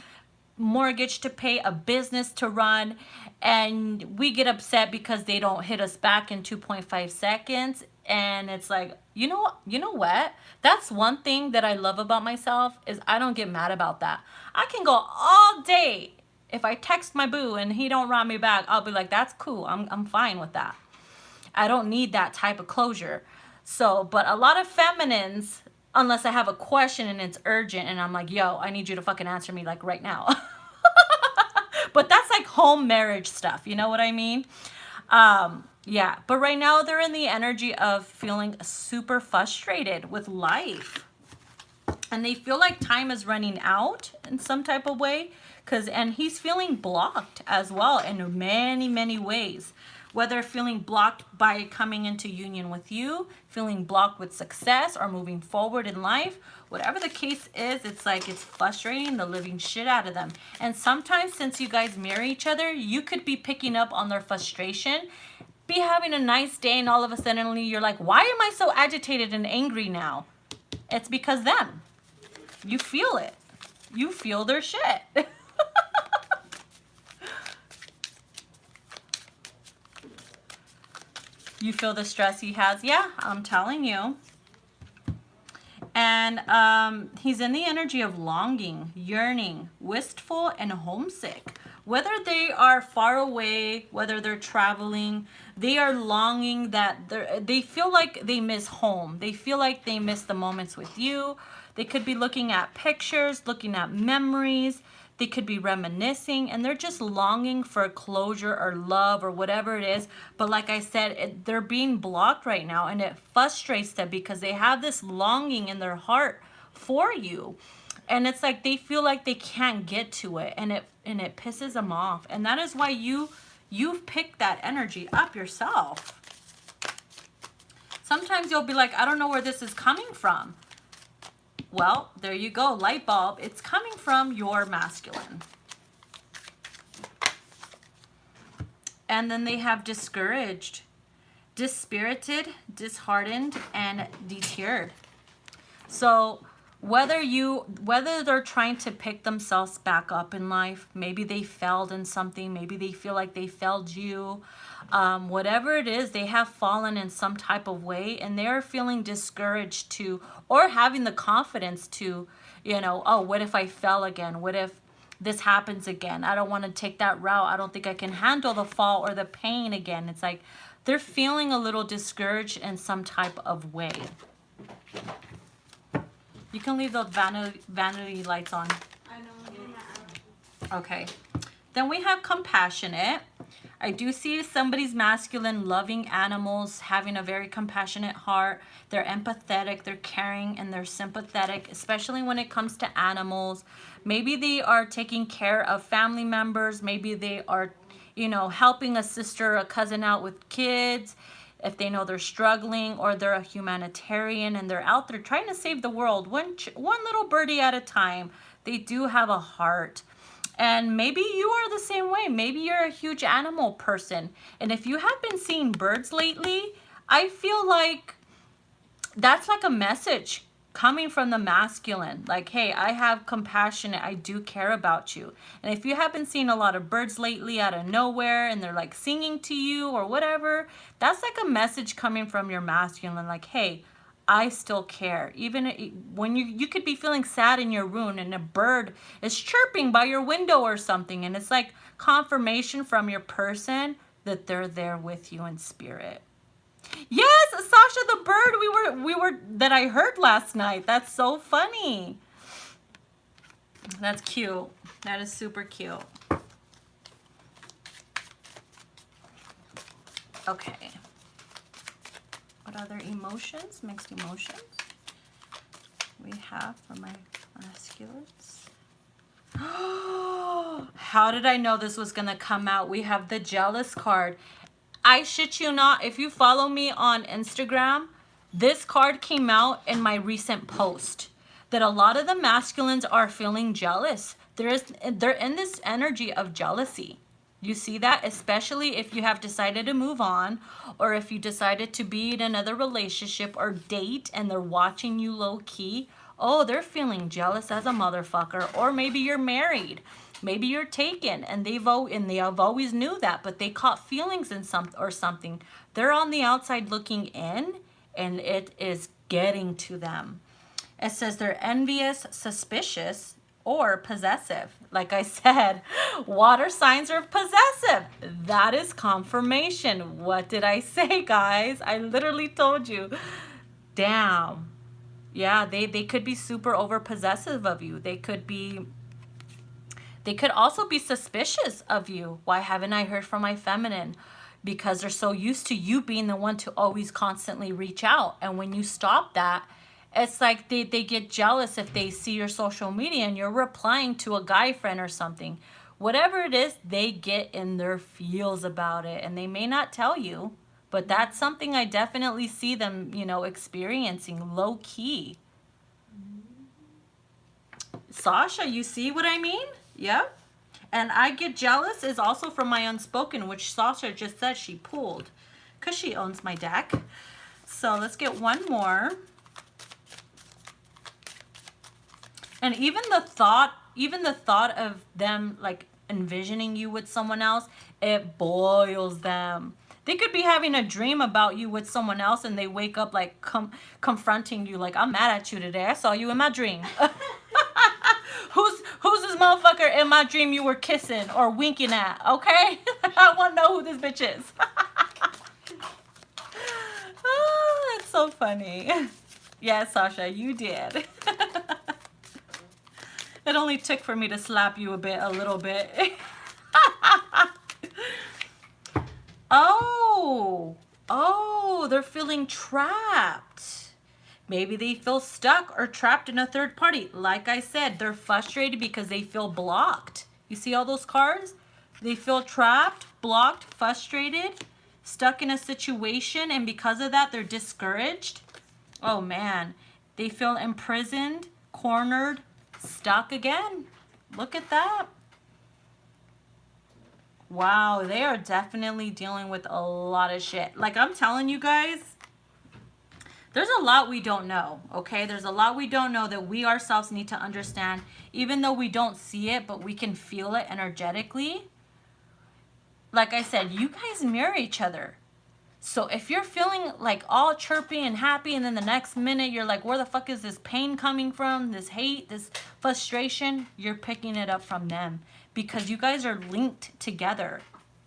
mortgage to pay, a business to run, and we get upset because they don't hit us back in 2.5 seconds. And it's like, you know what? That's one thing that I love about myself is I don't get mad about that. I can go all day. If I text my boo and he don't write me back, I'll be like, that's cool. I'm fine with that. I don't need that type of closure. So, but a lot of feminines, unless I have a question and it's urgent and I'm like, yo, I need you to fucking answer me like right now. But that's like home marriage stuff. You know what I mean? Yeah, but right now they're in the energy of feeling super frustrated with life. And they feel like time is running out in some type of way. And he's feeling blocked as well in many, many ways. Whether feeling blocked by coming into union with you, feeling blocked with success or moving forward in life, whatever the case is, it's like it's frustrating the living shit out of them. And sometimes since you guys marry each other, you could be picking up on their frustration, be having a nice day, and all of a sudden you're like, why am I so agitated and angry now? It's because them. You feel it. You feel their shit. You feel the stress he has? Yeah, I'm telling you. And he's in the energy of longing, yearning, wistful, and homesick. Whether they are far away, whether they're traveling, they are longing that they feel like they miss home. They feel like they miss the moments with you. They could be looking at pictures, looking at memories. They could be reminiscing, and they're just longing for closure or love or whatever it is. But like I said, they're being blocked right now, and it frustrates them because they have this longing in their heart for you. And it's like they feel like they can't get to it, and it pisses them off. And that is why you've picked that energy up yourself. Sometimes you'll be like, I don't know where this is coming from. Well, there you go, light bulb. It's coming from your masculine. And then they have discouraged, dispirited, disheartened, and deterred. So whether they're trying to pick themselves back up in life, maybe they failed in something, maybe they feel like they failed you, whatever it is, they have fallen in some type of way, and they're feeling discouraged to, or having the confidence to, oh, what if I fell again? What if this happens again? I don't want to take that route. I don't think I can handle the fall or the pain again. It's like they're feeling a little discouraged in some type of way. You can leave the vanity lights on.
I know, I'm getting that out.
Okay. Then we have compassionate. I do see somebody's masculine, loving animals, having a very compassionate heart. They're empathetic, they're caring, and they're sympathetic, especially when it comes to animals. Maybe they are taking care of family members. Maybe they are, helping a sister, a cousin out with kids if they know they're struggling, or they're a humanitarian and they're out there trying to save the world one little birdie at a time. They do have a heart. And maybe you are the same way. Maybe you're a huge animal person. And if you have been seeing birds lately, I feel like that's like a message coming from the masculine. Like, hey, I have compassion. I do care about you. And if you have been seeing a lot of birds lately out of nowhere and they're like singing to you or whatever, that's like a message coming from your masculine. Like, hey, I still care. Even when you could be feeling sad in your room and a bird is chirping by your window or something, and it's like confirmation from your person that they're there with you in spirit. Yes, Sasha the bird we were that I heard last night. That's so funny. That's cute. That is super cute. Okay. What other emotions, mixed emotions, we have for my masculines? How did I know this was going to come out? We have the jealous card. I shit you not, if you follow me on Instagram, this card came out in my recent post. That a lot of the masculines are feeling jealous. They're in this energy of jealousy. You see that? Especially if you have decided to move on, or if you decided to be in another relationship or date and they're watching you low key. Oh, they're feeling jealous as a motherfucker. Or maybe you're married. Maybe you're taken and they have always knew that, but they caught feelings in something. They're on the outside looking in, and it is getting to them. It says they're envious, suspicious, or possessive. Like I said, water signs are possessive. That is confirmation. What did I say, guys? I literally told you. Damn. Yeah, they could be super over possessive of you. They could also be suspicious of you. Why haven't I heard from my feminine? Because they're so used to you being the one to always constantly reach out. And when you stop that, it's like they get jealous if they see your social media and you're replying to a guy friend or something. Whatever it is, they get in their feels about it. And they may not tell you, but that's something I definitely see them, experiencing low key. Sasha, you see what I mean? Yep. And I get jealous is also from my Unspoken, which Sasha just said she pulled because she owns my deck. So let's get one more. And even the thought of them like envisioning you with someone else, it boils them. They could be having a dream about you with someone else and they wake up like confronting you like, I'm mad at you today. I saw you in my dream. Who's this motherfucker in my dream you were kissing or winking at, okay? I want to know who this bitch is. Oh, that's so funny. Yeah, Sasha, you did. It only took for me to slap you a little bit. Oh, they're feeling trapped. Maybe they feel stuck or trapped in a third party. Like I said, they're frustrated because they feel blocked. You see all those cards? They feel trapped, blocked, frustrated, stuck in a situation, and because of that, they're discouraged. Oh man, they feel imprisoned, cornered, stuck again. Look at that. Wow, they are definitely dealing with a lot of shit. Like I'm telling you guys, there's a lot we don't know, okay? There's a lot we don't know that we ourselves need to understand, even though we don't see it, but we can feel it energetically. Like I said, you guys mirror each other. So if you're feeling like all chirpy and happy, and then the next minute you're like, where the fuck is this pain coming from? This hate, this frustration, you're picking it up from them because you guys are linked together,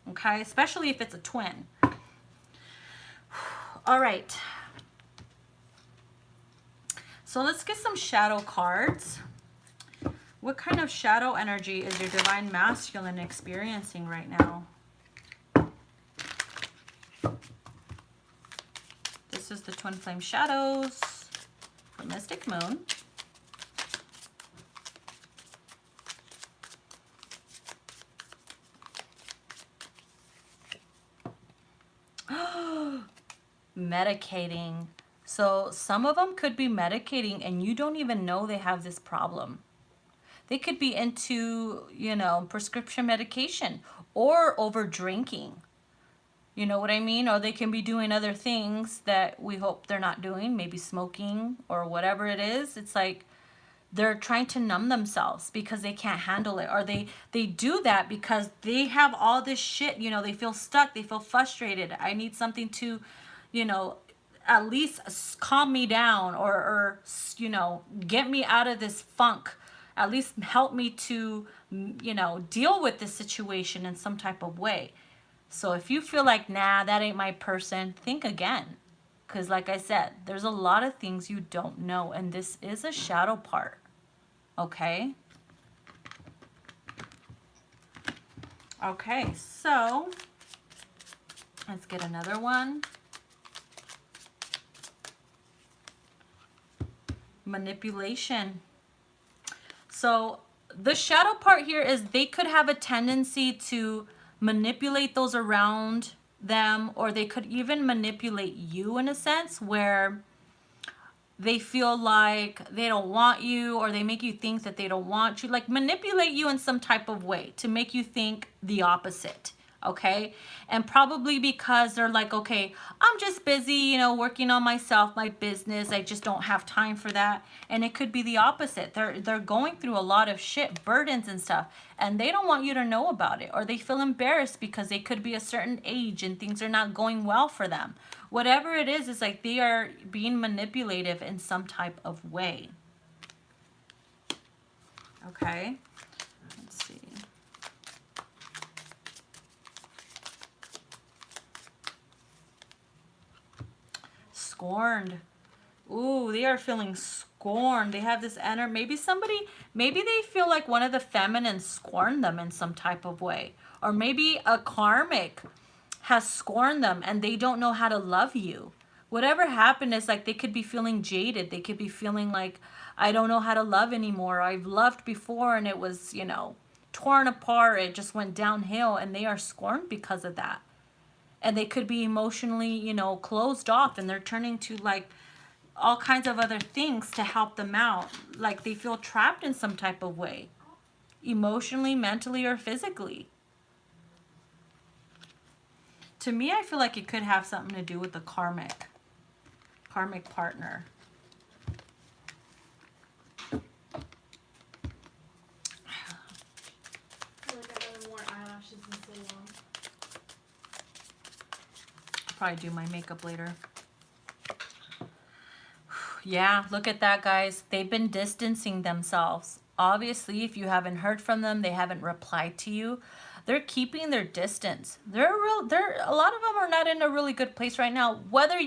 okay? Especially if it's a twin. All right. So let's get some shadow cards. What kind of shadow energy is your divine masculine experiencing right now? This is the Twin Flame Shadows for Mystic Moon. Medicating. So some of them could be medicating and you don't even know they have this problem. They could be into, you know, prescription medication or over drinking. You know what I mean? Or they can be doing other things that we hope they're not doing, maybe smoking or whatever it is. It's like they're trying to numb themselves because they can't handle it. Or they do that because they have all this shit, you know, they feel stuck, they feel frustrated. I need something to, you know, at least calm me down or you know, get me out of this funk. At least help me to, you know, deal with this situation in some type of way. So if you feel like, nah, that ain't my person, think again. Because like I said, there's a lot of things you don't know. And this is a shadow part. Okay? Okay, so let's get another one. Manipulation. So the shadow part here is they could have a tendency to manipulate those around them, or they could even manipulate you in a sense where they feel like they don't want you, or they make you think that they don't want you, like manipulate you in some type of way to make you think the opposite. Okay, and probably because they're like, okay, I'm just busy, you know, working on myself, my business, I just don't have time for that. And it could be the opposite. They're going through a lot of shit, burdens and stuff, and they don't want you to know about it, or they feel embarrassed because they could be a certain age and things are not going well for them. Whatever it is, it's like they are being manipulative in some type of way. Okay, let's see. Scorned. Ooh, they are feeling scorned. They have this energy. Maybe they feel like one of the feminines scorned them in some type of way. Or maybe a karmic has scorned them and they don't know how to love you. Whatever happened is like they could be feeling jaded. They could be feeling like, I don't know how to love anymore. I've loved before and it was, you know, torn apart. It just went downhill, and they are scorned because of that. And they could be emotionally, you know, closed off, and they're turning to like all kinds of other things to help them out. Like they feel trapped in some type of way, emotionally, mentally, or physically. To me, I feel like it could have something to do with the karmic partner.
I feel like I haven't worn eyelashes in so long.
I'll probably do my makeup later. Yeah, look at that, guys. They've been distancing themselves. Obviously, if you haven't heard from them, they haven't replied to you. They're keeping their distance. A lot of them are not in a really good place right now. Whether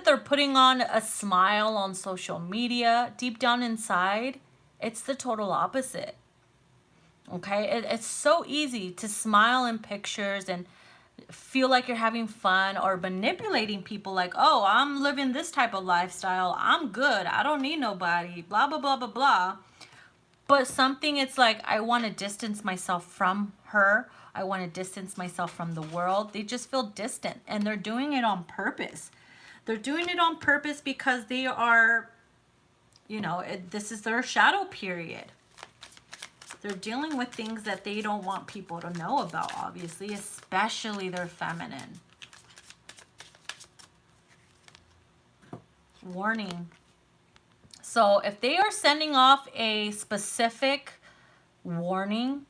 they're putting on a smile on social media, deep down inside, it's the total opposite. Okay? It's so easy to smile in pictures and feel like you're having fun, or manipulating people like, oh, I'm living this type of lifestyle, I'm good, I don't need nobody, blah blah blah blah blah. But something, it's like, I want to distance myself from her, I want to distance myself from the world. They just feel distant, and they're doing it on purpose. They're doing it on purpose because they are, you know, this is their shadow period. They're dealing with things that they don't want people to know about, obviously, especially their feminine. Warning. So if they are sending off a specific warning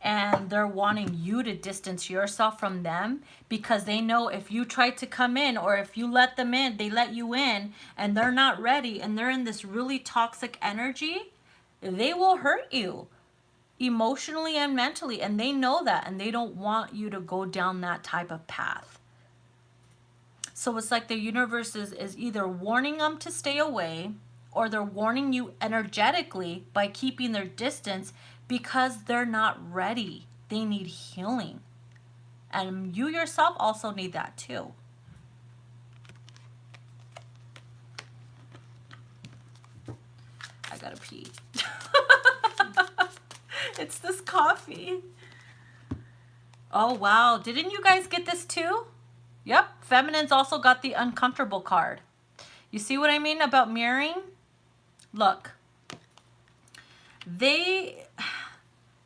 and they're wanting you to distance yourself from them because they know if you try to come in or if you let them in, they let you in and they're not ready and they're in this really toxic energy, they will hurt you emotionally and mentally, and they know that, and they don't want you to go down that type of path. So it's like the universe is either warning them to stay away, or they're warning you energetically by keeping their distance because they're not ready. They need healing. And you yourself also need that too. I gotta pee. It's this coffee. Oh, wow. Didn't you guys get this too? Yep. Feminine's also got the uncomfortable card. You see what I mean about mirroring? Look. They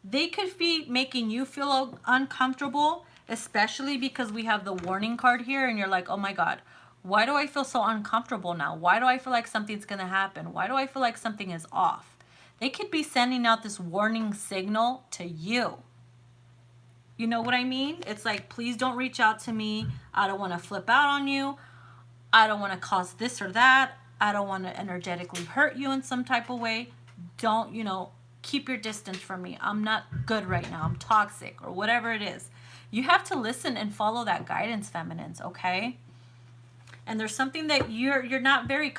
could be making you feel uncomfortable, especially because we have the warning card here and you're like, oh my God, why do I feel so uncomfortable now? Why do I feel like something's going to happen? Why do I feel like something is off? They could be sending out this warning signal to you. You know what I mean? It's like, please don't reach out to me. I don't want to flip out on you. I don't want to cause this or that. I don't want to energetically hurt you in some type of way. Don't, keep your distance from me. I'm not good right now. I'm toxic or whatever it is. You have to listen and follow that guidance, feminines, okay? And there's something that you're not very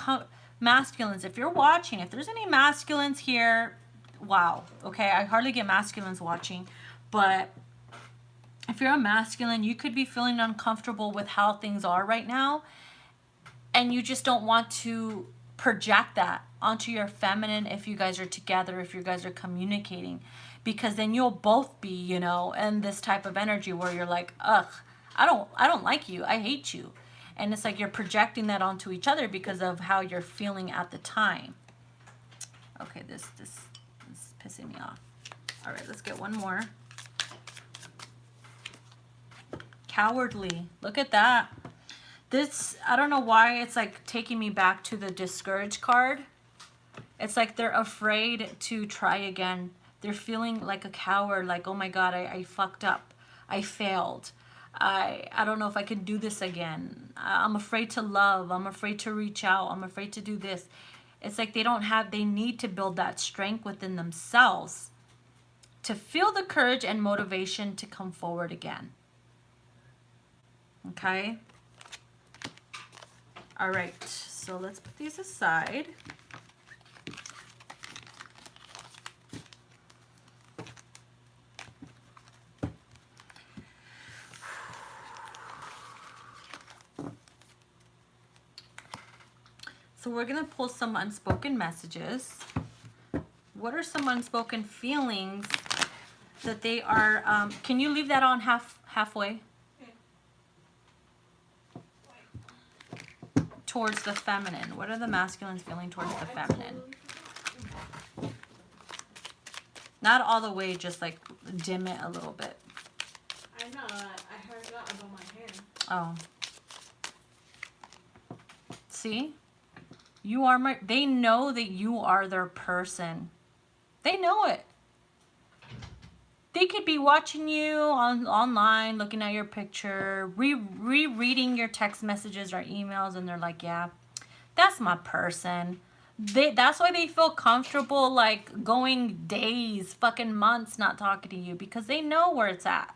masculines. If you're watching, if there's any masculines here, wow, okay? I hardly get masculines watching, but if you're a masculine, you could be feeling uncomfortable with how things are right now, and you just don't want to project that onto your feminine if you guys are together, if you guys are communicating, because then you'll both be, in this type of energy where you're like, ugh, I don't like you. I hate you. And it's like you're projecting that onto each other because of how you're feeling at the time. Okay, this is pissing me off. All right, let's get one more. Cowardly. Look at that. This, I don't know why it's like taking me back to the discouraged card. It's like they're afraid to try again. They're feeling like a coward, like, oh my God, I fucked up. I failed. I don't know if I can do this again. I'm afraid to love. I'm afraid to reach out. I'm afraid to do this. It's like they need to build that strength within themselves to feel the courage and motivation to come forward again. Okay? All right, so let's put these aside. So we're going to pull some unspoken messages. What are some unspoken feelings that they are, can you leave that on halfway? Towards the feminine. What are the masculines feeling towards the feminine? Not all the way, just like dim it a little bit.
I know, I heard that about my hair.
Oh. See? They know that you are their person. They know it. They could be watching you online, looking at your picture, rereading your text messages or emails, and they're like, yeah, that's my person. That's why they feel comfortable, like, going days, fucking months not talking to you, because they know where it's at.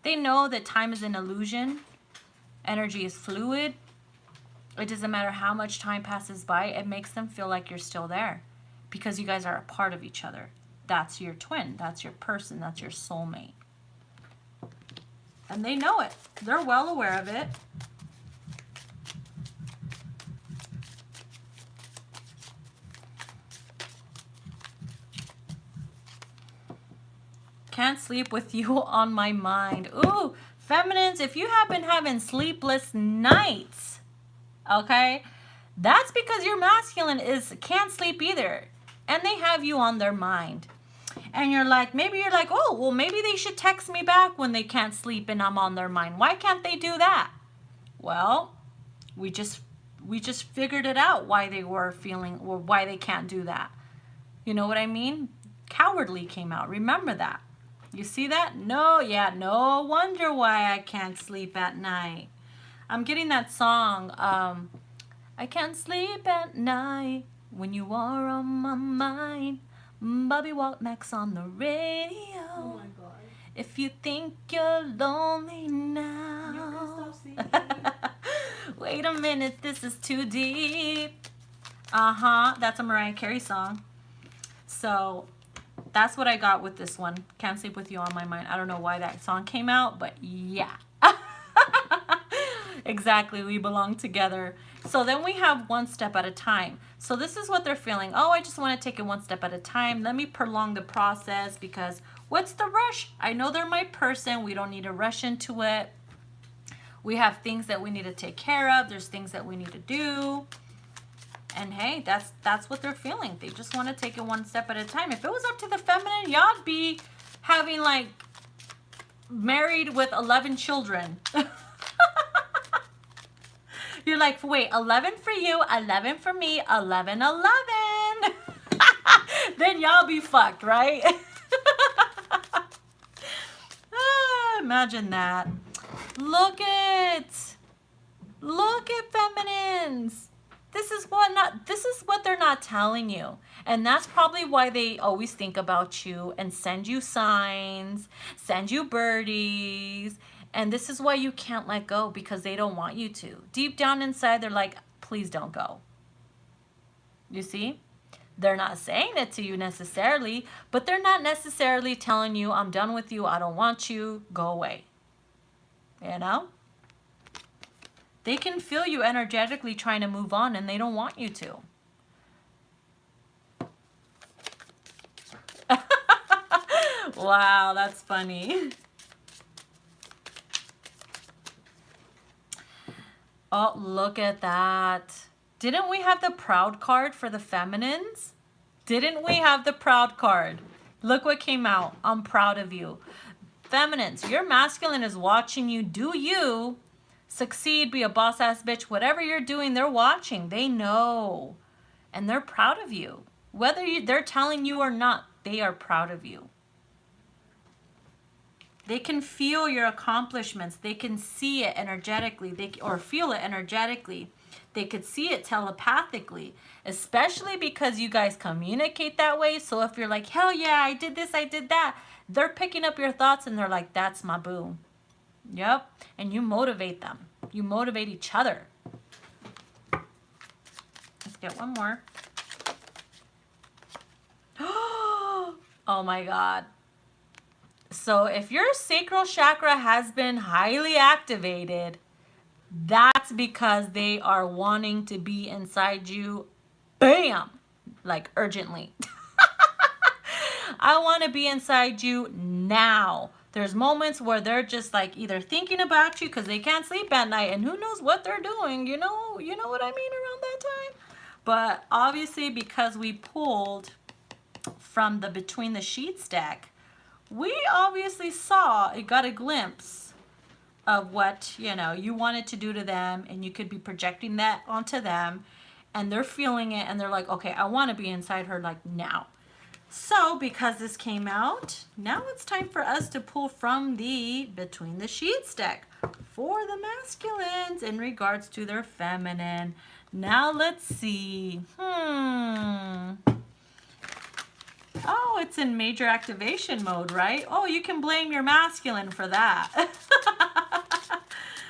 They know that time is an illusion. Energy is fluid. It doesn't matter how much time passes by. It makes them feel like you're still there because you guys are a part of each other. That's your twin. That's your person. That's your soulmate. And they know it. They're well aware of it. Can't sleep with you on my mind. Ooh, feminines, if you have been having sleepless nights, okay, that's because your masculine can't sleep either. And they have you on their mind. And you're like, maybe you're like, oh, well, maybe they should text me back when they can't sleep and I'm on their mind. Why can't they do that? Well, we just figured it out why they were feeling, or why they can't do that. You know what I mean? Cowardly came out. Remember that. You see that? No, yeah, no wonder why I can't sleep at night. I'm getting that song, I can't sleep at night when you are on my mind. Bobby Womack's on the radio.
Oh my god.
If you think you're lonely now.
You can stop singing.
Wait a minute, this is too deep. Uh-huh, that's a Mariah Carey song. So that's what I got with this one. Can't Sleep With You on My Mind. I don't know why that song came out, but yeah. Exactly, we belong together. So then we have one step at a time. So this is what they're feeling. Oh, I just want to take it one step at a time. Let me prolong the process, because what's the rush? I know they're my person. We don't need to rush into it. We have things that we need to take care of. There's things that we need to do. And hey, that's what they're feeling. They just want to take it one step at a time. If it was up to the feminine, y'all be having like married with 11 children. You're like, wait, 11 for you, 11 for me, 11, 11. Then y'all be fucked, right? Imagine that. Look at feminines. This is what they're not telling you. And that's probably why they always think about you and send you signs, send you birdies. And this is why you can't let go, because they don't want you to. Deep down inside, they're like, please don't go. You see? They're not saying it to you necessarily, but they're not necessarily telling you, I'm done with you, I don't want you, go away. You know? They can feel you energetically trying to move on, and they don't want you to. Wow, that's funny. Oh, look at that. Didn't we have the proud card for the feminines? Didn't we have the proud card? Look what came out. I'm proud of you. Feminines, your masculine is watching you do you. Succeed, be a boss ass bitch, whatever you're doing, they're watching. They know. And they're proud of you. Whether they're telling you or not, they are proud of you. They can feel your accomplishments. They can see it energetically, or feel it energetically. They could see it telepathically, especially because you guys communicate that way. So if you're like, hell yeah, I did this, I did that, they're picking up your thoughts and they're like, that's my boo. Yep. And you motivate them. You motivate each other. Let's get one more. Oh my God. So if your sacral chakra has been highly activated, that's because they are wanting to be inside you, bam, like urgently. I want to be inside you now. There's moments where they're just like either thinking about you because they can't sleep at night, and who knows what they're doing, you know what I mean, around that time. But obviously, because we pulled from the Between the Sheets deck, we obviously got a glimpse of what, you wanted to do to them, and you could be projecting that onto them, and they're feeling it, and they're like, okay, I want to be inside her like now. So because this came out, now it's time for us to pull from the Between the Sheets deck for the masculines in regards to their feminine. Now let's see. Oh, it's in major activation mode, right? Oh, you can blame your masculine for that.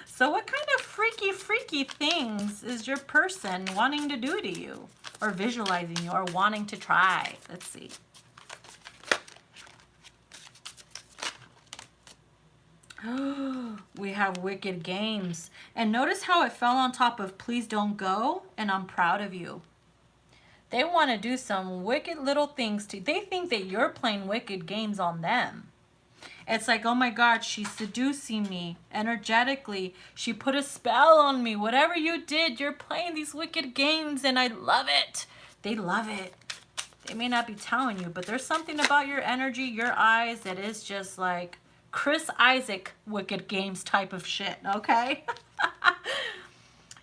So what kind of freaky things is your person wanting to do to you, or visualizing you, or wanting to try? Let's see. We have Wicked Games. And notice how it fell on top of Please Don't Go and I'm Proud of You. They want to do some wicked little things to you. They think that you're playing wicked games on them. It's like, oh my God, she's seducing me energetically. She put a spell on me. Whatever you did, you're playing these wicked games and I love it. They love it. They may not be telling you, but there's something about your energy, your eyes, that is just like Chris Isaac Wicked Games type of shit, okay?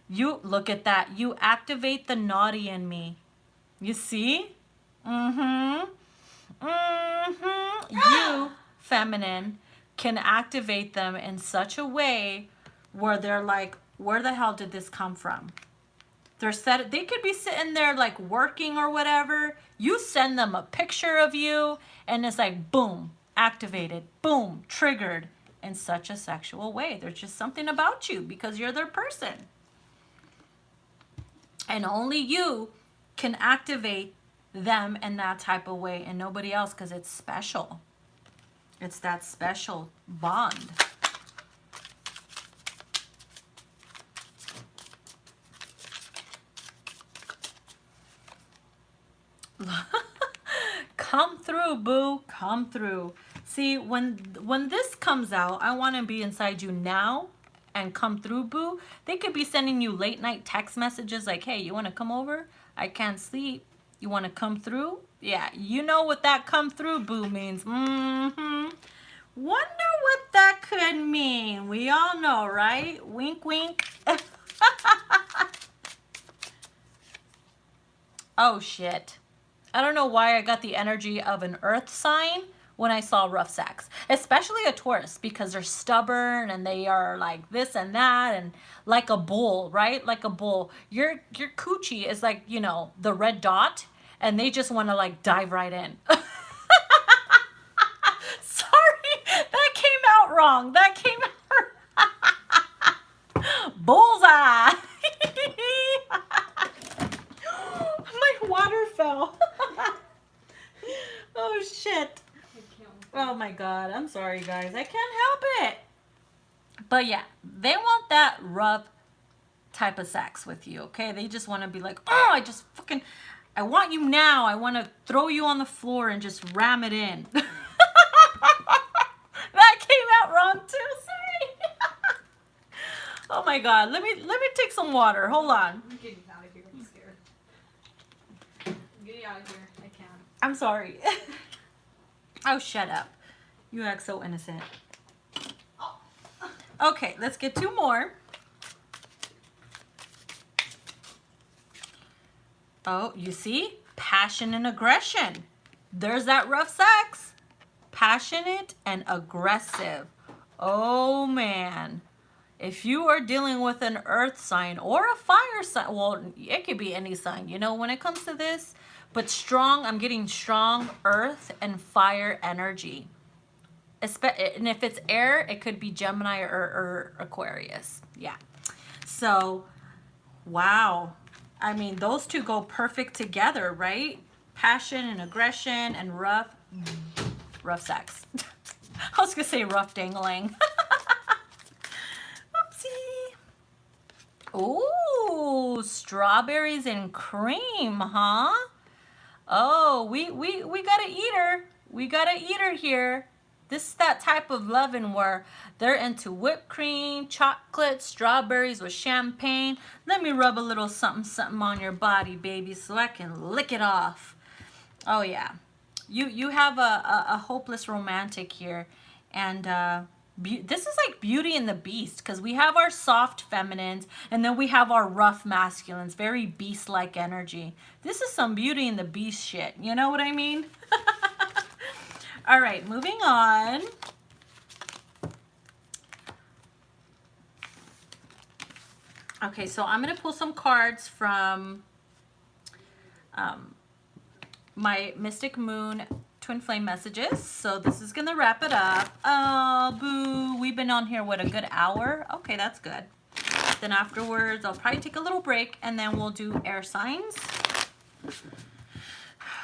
You, look at that. You activate the naughty in me. You see? Mm-hmm. Mm-hmm. You, feminine, can activate them in such a way where they're like, where the hell did this come from? They could be sitting there like working or whatever. You send them a picture of you and it's like, boom, activated, boom, triggered in such a sexual way. There's just something about you because you're their person. And only you can activate them in that type of way and nobody else, because it's special. It's that special bond. Come through, boo. Come through. See, when this comes out, I want to be inside you now and come through, boo. They could be sending you late night text messages like, hey, you want to come over? I can't sleep. You want to come through? Yeah, you know what that come through, boo means. Mm-hmm. Wonder what that could mean. We all know, right? Wink, wink. Oh, shit. I don't know why I got the energy of an earth sign when I saw rough sex, especially a Taurus, because they're stubborn and they are like this and that and like a bull, right? Like a bull. Your coochie is like, you know, the red dot, and they just want to like dive right in. Sorry, that came out wrong. That came out bullseye. My water fell. Oh shit. Oh my god, I'm sorry guys, I can't help it. But yeah, they want that rough type of sex with you, okay? They just want to be like, oh, I want you now. I want to throw you on the floor and just ram it in. That came out wrong too, sorry. Oh my god, let me take some water. Hold on.
I'm getting out of here, I'm scared. Get out of here, I can't.
I'm sorry. Oh, shut up. You act so innocent. Okay, let's get two more. Oh, you see? Passion and aggression. There's that rough sex. Passionate and aggressive. Oh, man. If you are dealing with an earth sign or a fire sign, well, it could be any sign, you know, when it comes to this. But strong, I'm getting strong earth and fire energy. And if it's air, it could be Gemini or Aquarius. Yeah. So, wow. I mean, those two go perfect together, right? Passion and aggression and rough sex. I was going to say rough dangling. Oopsie. Ooh, strawberries and cream, huh? Oh, we got an eater. We got an eater here. This is that type of loving where they're into whipped cream, chocolate, strawberries with champagne. Let me rub a little something, something on your body, baby, so I can lick it off. Oh, yeah. You have a hopeless romantic here. And this is like Beauty and the Beast, because we have our soft feminines and then we have our rough masculines, very beast-like energy. This is some Beauty and the Beast shit. You know what I mean? All right, moving on. Okay, so I'm going to pull some cards from my Mystic Moon Twinflame messages. So this is going to wrap it up. Oh, boo. We've been on here, what, a good hour? Okay, that's good. Then afterwards, I'll probably take a little break, and then we'll do air signs.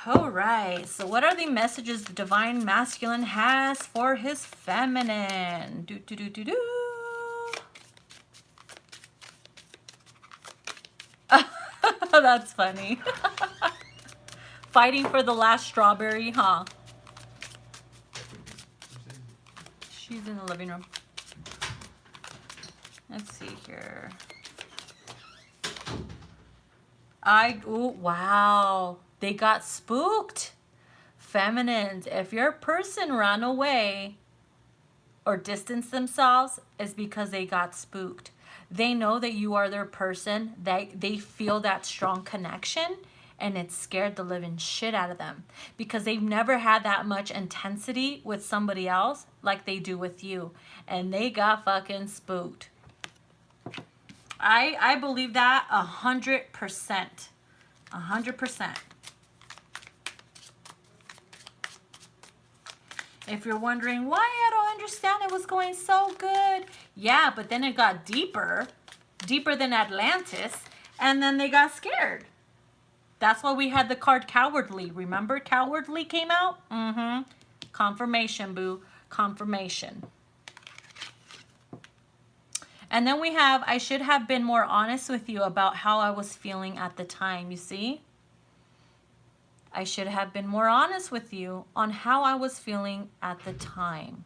All right. So what are the messages the Divine Masculine has for his feminine? Do. That's funny. Fighting for the last strawberry, huh? She's in the living room. Let's see here. Oh, wow. They got spooked. Feminines, if your person ran away or distanced themselves, is because they got spooked. They know that you are their person, that they feel that strong connection, and it scared the living shit out of them because they've never had that much intensity with somebody else like they do with you, and they got fucking spooked. I believe that 100%. 100%. If you're wondering why I don't understand, it was going so good. Yeah, but then it got deeper than Atlantis, and then they got scared. That's why we had the card Cowardly. Remember Cowardly came out? Mm-hmm. Confirmation, boo. Confirmation. And then we have, I should have been more honest with you about how I was feeling at the time, you see? I should have been more honest with you on how I was feeling at the time.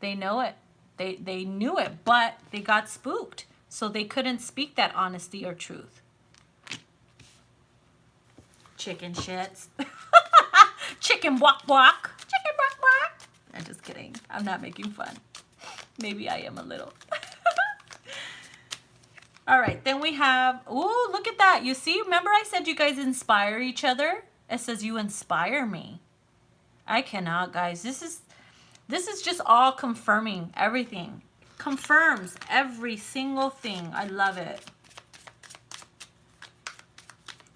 They know it. They knew it, but they got spooked. So they couldn't speak that honesty or truth. Chicken shits. Chicken walk walk. Chicken walk walk. I'm just kidding. I'm not making fun. Maybe I am a little. All right, then we have, ooh, look at that. You see, remember I said you guys inspire each other? It says you inspire me. I cannot, guys. This is just all confirming everything. Confirms every single thing. I love it.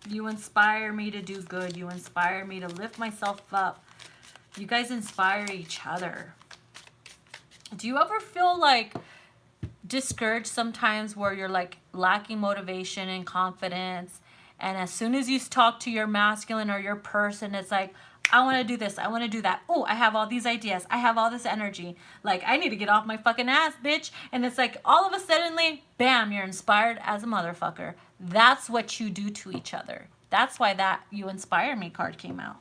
You inspire me to do good. You inspire me to lift myself up. You guys inspire each other. Do you ever feel like discouraged sometimes where you're like lacking motivation and confidence, and as soon as you talk to your masculine or your person, it's like, I want to do this, I want to do that, oh, I have all these ideas, I have all this energy, like I need to get off my fucking ass, bitch. And it's like all of a sudden, bam, you're inspired as a motherfucker. That's what you do to each other. That's why that You Inspire Me card came out.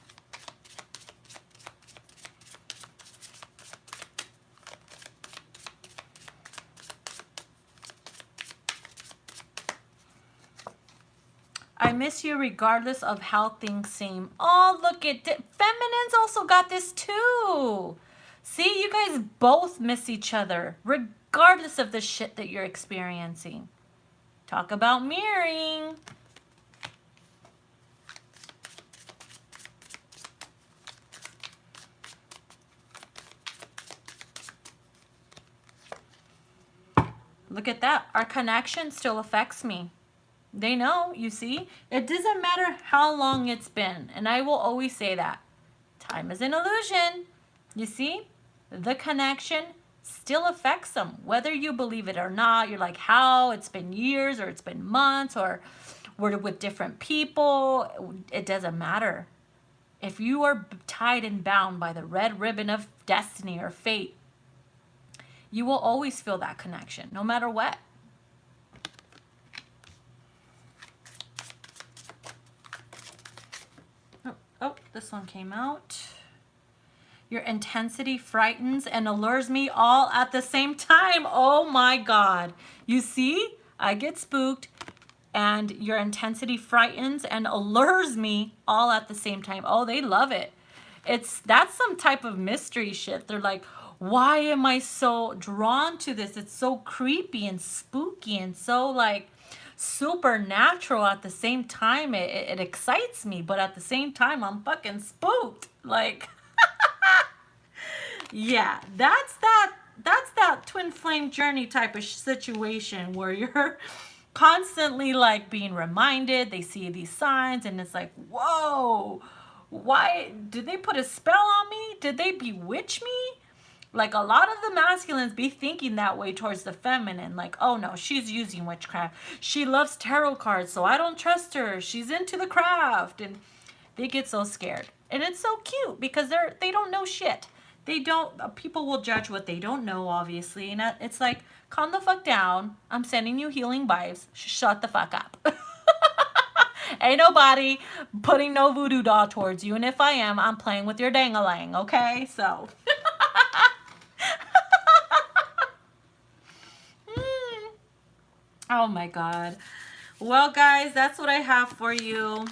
I miss you regardless of how things seem. Oh, look at it. Feminines also got this too. See, you guys both miss each other regardless of the shit that you're experiencing. Talk about mirroring. Look at that. Our connection still affects me. They know, you see? It doesn't matter how long it's been. And I will always say that. Time is an illusion. You see? The connection still affects them. Whether you believe it or not, you're like, how? It's been years or it's been months or we're with different people. It doesn't matter. If you are tied and bound by the red ribbon of destiny or fate, you will always feel that connection, no matter what. Oh, this one came out. Your intensity frightens and allures me all at the same time. Oh my God. You see? I get spooked and your intensity frightens and allures me all at the same time. Oh, they love it. That's some type of mystery shit. They're like, why am I so drawn to this? It's so creepy and spooky and so like supernatural at the same time. It excites me, but at the same time I'm fucking spooked. Like yeah, that's that twin flame journey type of situation where you're constantly like being reminded. They see these signs and it's like, whoa, why did they put a spell on me? Did they bewitch me? Like a lot of the masculines be thinking that way towards the feminine. Like, oh no, she's using witchcraft. She loves tarot cards, so I don't trust her. She's into the craft. And they get so scared. And it's so cute because they don't know shit. They don't, people will judge what they don't know, obviously. And it's like, calm the fuck down. I'm sending you healing vibes. Shut the fuck up. Ain't nobody putting no voodoo doll towards you. And if I am, I'm playing with your dang-a-lang, okay? So... Oh my God. Well, guys, that's what I have for you.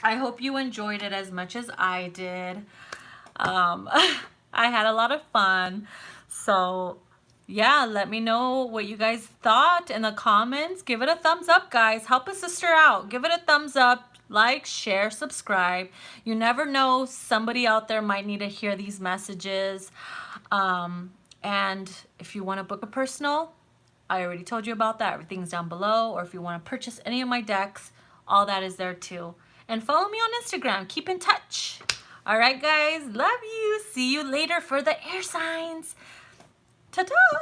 I hope you enjoyed it as much as I did. I had a lot of fun. So yeah, let me know what you guys thought in the comments. Give it a thumbs up, guys. Help a sister out. Give it a thumbs up. Like, share, subscribe. You never know, somebody out there might need to hear these messages. And if you want to book a personal, I already told you about that. Everything's down below. Or if you want to purchase any of my decks, all that is there too. And follow me on Instagram. Keep in touch. All right, guys. Love you. See you later for the air signs. Ta-ta!